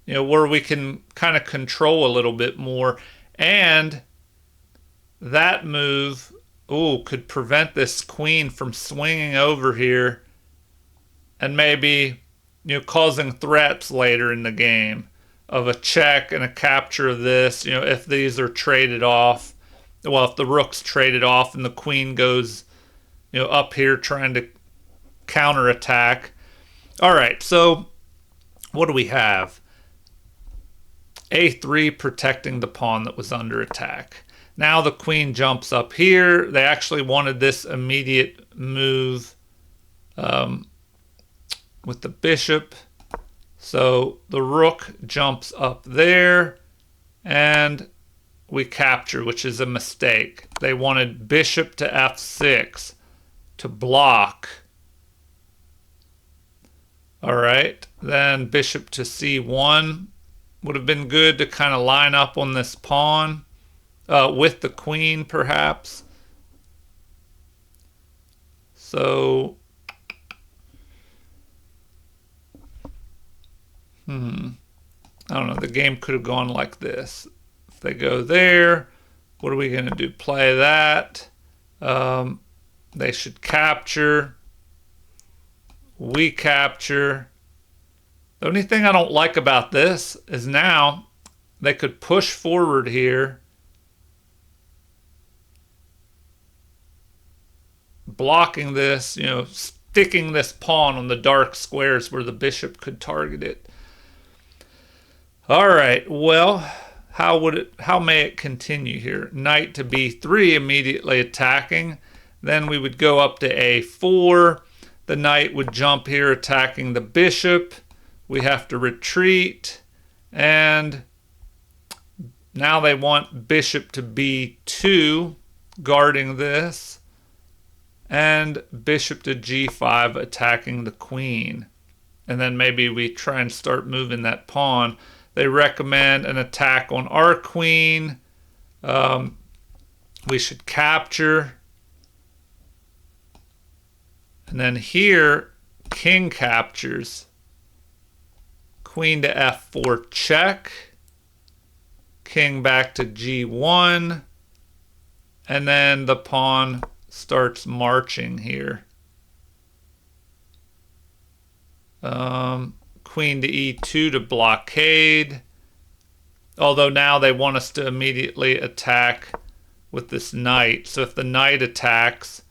where we can kind of control a little bit more. And that move, could prevent this queen from swinging over here and maybe, causing threats later in the game of a check and a capture of this, if these are traded off. Well, if the rook's traded off and the queen goes, up here trying to counterattack. All right, so what do we have? A3 protecting the pawn that was under attack. Now the queen jumps up here. They actually wanted this immediate move with the bishop. So the rook jumps up there and we capture, which is a mistake. They wanted bishop to f6 to block. All right, then bishop to c1 would have been good to kind of line up on this pawn with the queen, perhaps. So, I don't know, the game could have gone like this. If they go there, what are we going to do? Play that. They should capture. We capture. The only thing I don't like about this is now they could push forward here, blocking this, sticking this pawn on the dark squares where the bishop could target it. All right, well, how may it continue here? Knight to b3, immediately attacking. Then we would go up to a4. The knight would jump here, attacking the bishop. We have to retreat. And now they want bishop to b2, guarding this. And bishop to g5, attacking the queen. And then maybe we try and start moving that pawn. They recommend an attack on our queen. We should capture. And then here, king captures. Queen to f4 check. King back to g1. And then the pawn starts marching here. queen to e2 to blockade. Although now they want us to immediately attack with this knight. So if the knight attacks,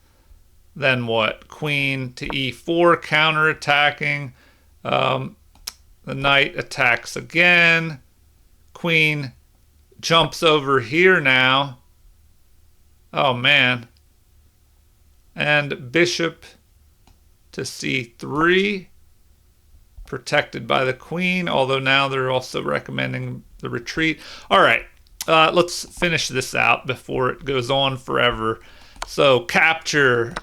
then what? Queen to e4 counterattacking. The knight attacks again. Queen jumps over here now. Oh man. And bishop to c3, protected by the queen, although now they're also recommending the retreat. All right, let's finish this out before it goes on forever. So capture.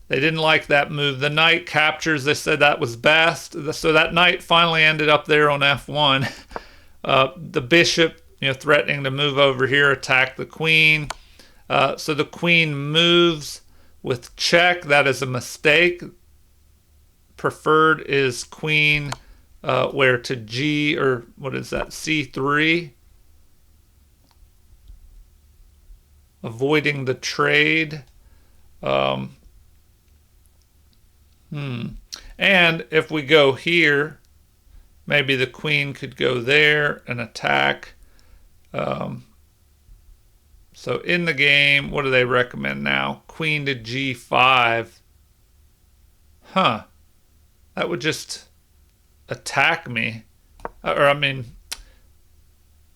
They didn't like that move. The knight captures. They said that was best. So that knight finally ended up there on f1. The bishop, threatening to move over here, attack the queen. So the queen moves with check. That is a mistake. Preferred is queen where to g, or what is that, c3. Avoiding the trade. And if we go here, maybe the queen could go there and attack. So in the game, what do they recommend now? Queen to g5. Huh. That would just attack me. Or, I mean,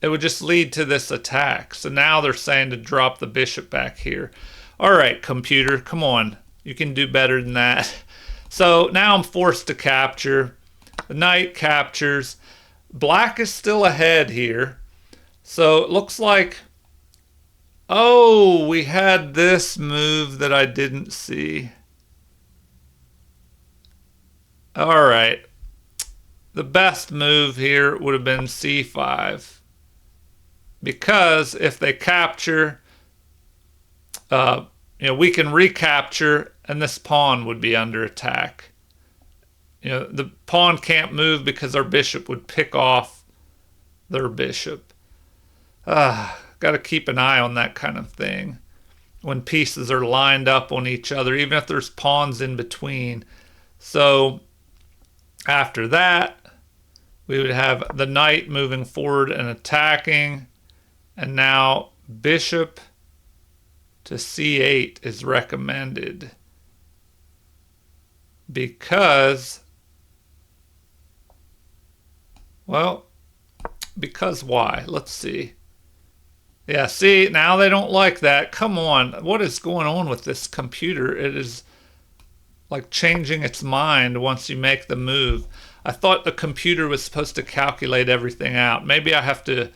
it would just lead to this attack. So now they're saying to drop the bishop back here. All right, computer, come on. You can do better than that. So now I'm forced to capture. The knight captures. Black is still ahead here. So it looks like, oh, we had this move that I didn't see. All right. The best move here would have been c5. Because if they capture, we can recapture and this pawn would be under attack. The pawn can't move because our bishop would pick off their bishop. Got to keep an eye on that kind of thing. When pieces are lined up on each other, even if there's pawns in between. So after that, we would have the knight moving forward and attacking. And now bishop to c8 is recommended. Because why? Let's see. Yeah, see, now they don't like that. Come on. What is going on with this computer? It is like changing its mind once you make the move. I thought the computer was supposed to calculate everything out. Maybe I have to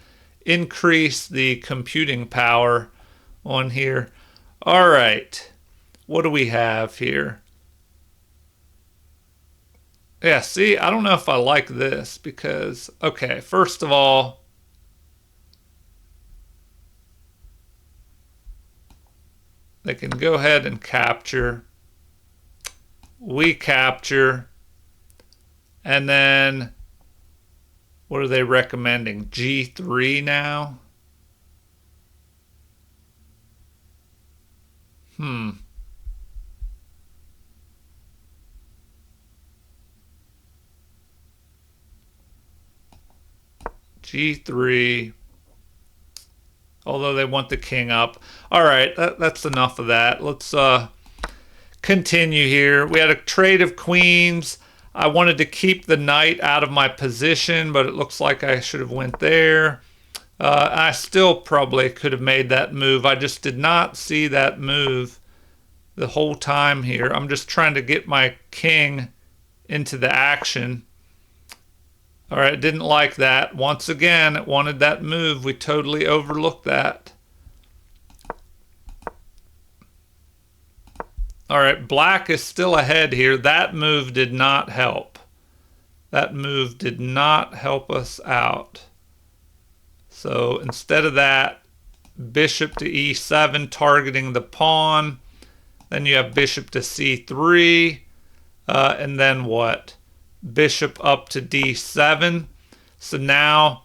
increase the computing power on here. All right. What do we have here? Yeah, see, I don't know if I like this because, okay, first of all, they can go ahead and capture. We capture. And then, what are they recommending? G3 now? G3. Although they want the king up. All right, that's enough of that. Let's continue here. We had a trade of queens. I wanted to keep the knight out of my position, but it looks like I should have went there. I still probably could have made that move. I just did not see that move the whole time here. I'm just trying to get my king into the action. All right, didn't like that. Once again, it wanted that move. We totally overlooked that. All right, black is still ahead here. That move did not help. That move did not help us out. So instead of that, bishop to e7, targeting the pawn. Then you have bishop to c3. And then what? Bishop up to d7. So now,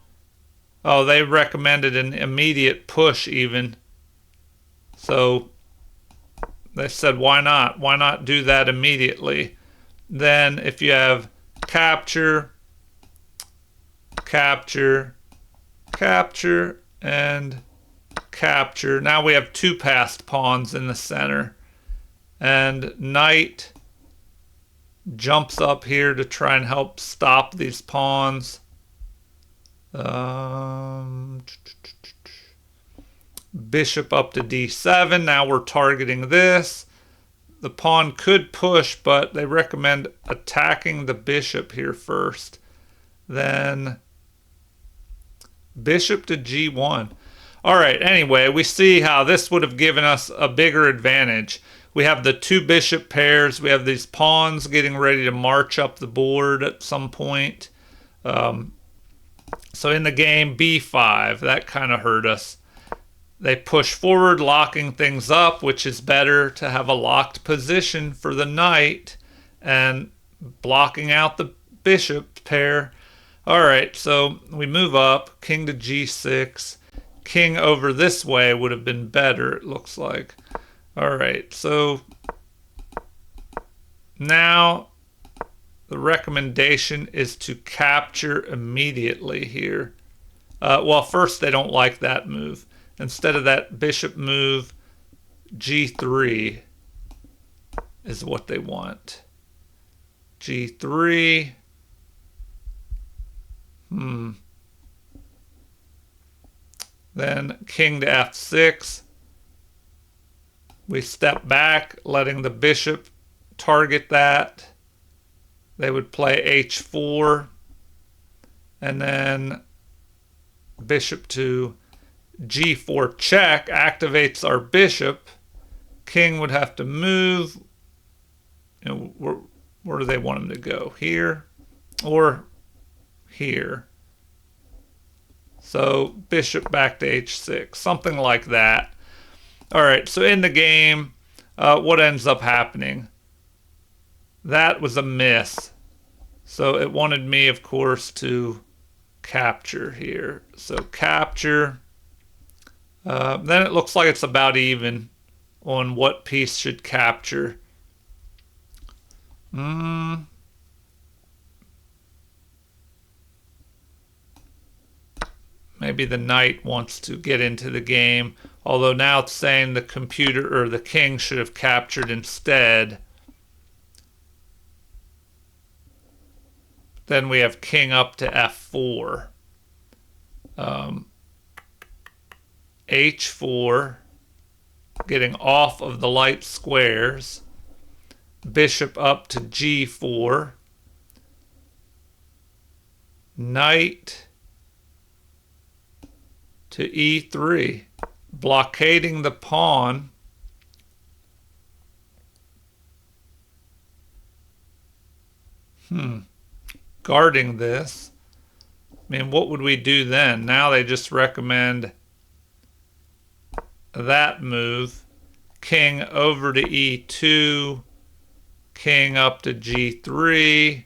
oh, they recommended an immediate push even. So they said, why not? Why not do that immediately? Then if you have capture, capture, capture, and capture. Now we have 2 passed pawns in the center. And knight jumps up here to try and help stop these pawns. Bishop up to d7. Now we're targeting this. The pawn could push, but they recommend attacking the bishop here first. Then bishop to g1. All right, anyway, we see how this would have given us a bigger advantage. We have the 2 bishop pairs. We have these pawns getting ready to march up the board at some point. So in the game, b5, that kind of hurt us. They push forward, locking things up, which is better to have a locked position for the knight and blocking out the bishop pair. All right, so we move up, king to g6. King over this way would have been better, it looks like. All right, so now the recommendation is to capture immediately here. Well, first they don't like that move. Instead of that bishop move, g3 is what they want. g3. Then king to f6. We step back, letting the bishop target that. They would play h4. And then bishop to g4 check activates our bishop. King would have to move. You know, where do they want him to go? Here or here? So bishop back to h6, something like that. All right, so in the game, what ends up happening? That was a miss. So it wanted me, of course, to capture here. So capture. Then it looks like it's about even on what piece should capture. Maybe the knight wants to get into the game, although now it's saying the computer or the king should have captured instead. Then we have king up to f4. h4, getting off of the light squares. Bishop up to g4. Knight to e3, blockading the pawn. Guarding this. I mean, what would we do then? Now they just recommend that move. King over to e2, king up to g3,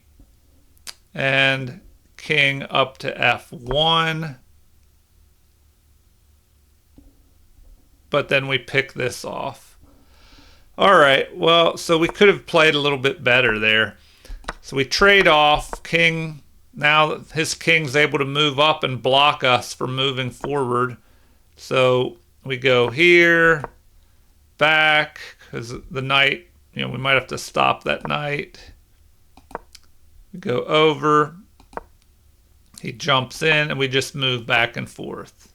and king up to f1. But then we pick this off. All right, well, so we could have played a little bit better there. So we trade off. King, now his king's able to move up and block us from moving forward. So we go here, back, because the knight, you know, we might have to stop that knight. We go over. He jumps in, and we just move back and forth.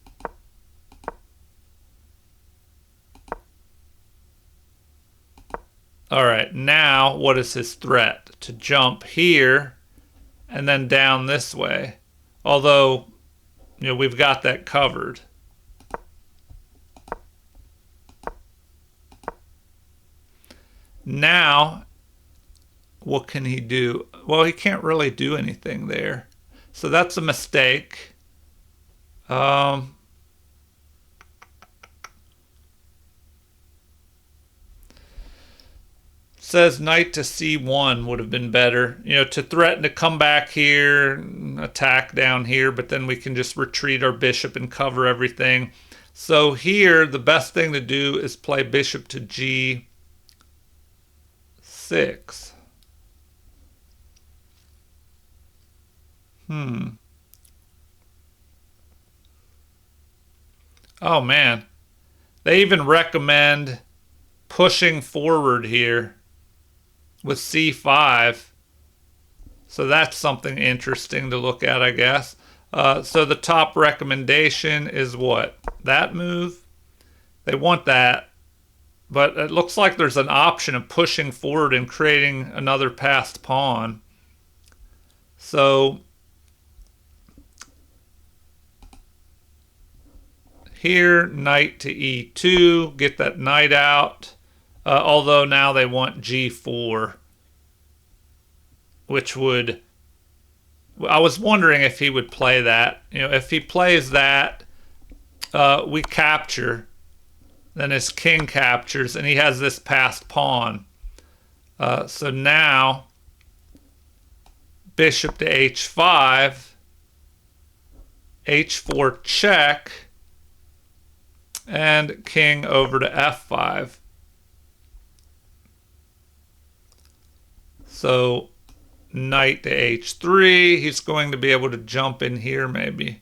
All right, now what is his threat? To jump here and then down this way. Although, you know, we've got that covered. Now, what can he do? Well, he can't really do anything there. So that's a mistake. Says knight to c1 would have been better, you know, to threaten to come back here, attack down here, but then we can just retreat our bishop and cover everything. So here, the best thing to do is play bishop to g6. Oh man, they even recommend pushing forward here with c5. So that's something interesting to look at, I guess. So the top recommendation is what? That move? They want that, but it looks like there's an option of pushing forward and creating another passed pawn. So here, knight to e2, get that knight out. Although now they want g4, which would... I was wondering if he would play that. You know, if he plays that, we capture. Then his king captures, and he has this passed pawn. So now, bishop to h5, h4 check, and king over to f5. So knight to h3, he's going to be able to jump in here maybe.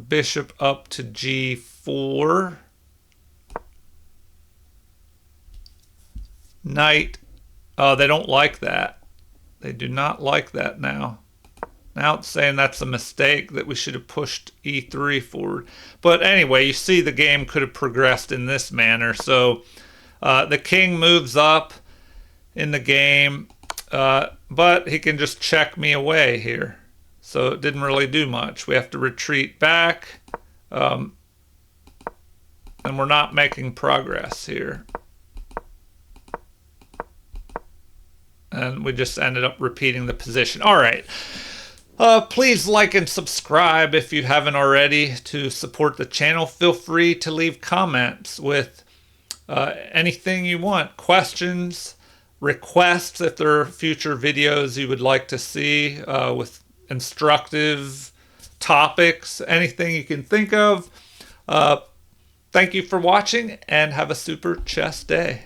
Bishop up to g4. Knight, they don't like that. They do not like that now. Now it's saying that's a mistake, that we should have pushed e3 forward. But anyway, you see the game could have progressed in this manner. So the king moves up in the game, but he can just check me away here. So it didn't really do much. We have to retreat back, and we're not making progress here. And we just ended up repeating the position. All right. Please like and subscribe if you haven't already to support the channel. Feel free to leave comments with anything you want, questions, requests if there are future videos you would like to see with instructive topics, anything you can think of. Thank you for watching and have a super chess day.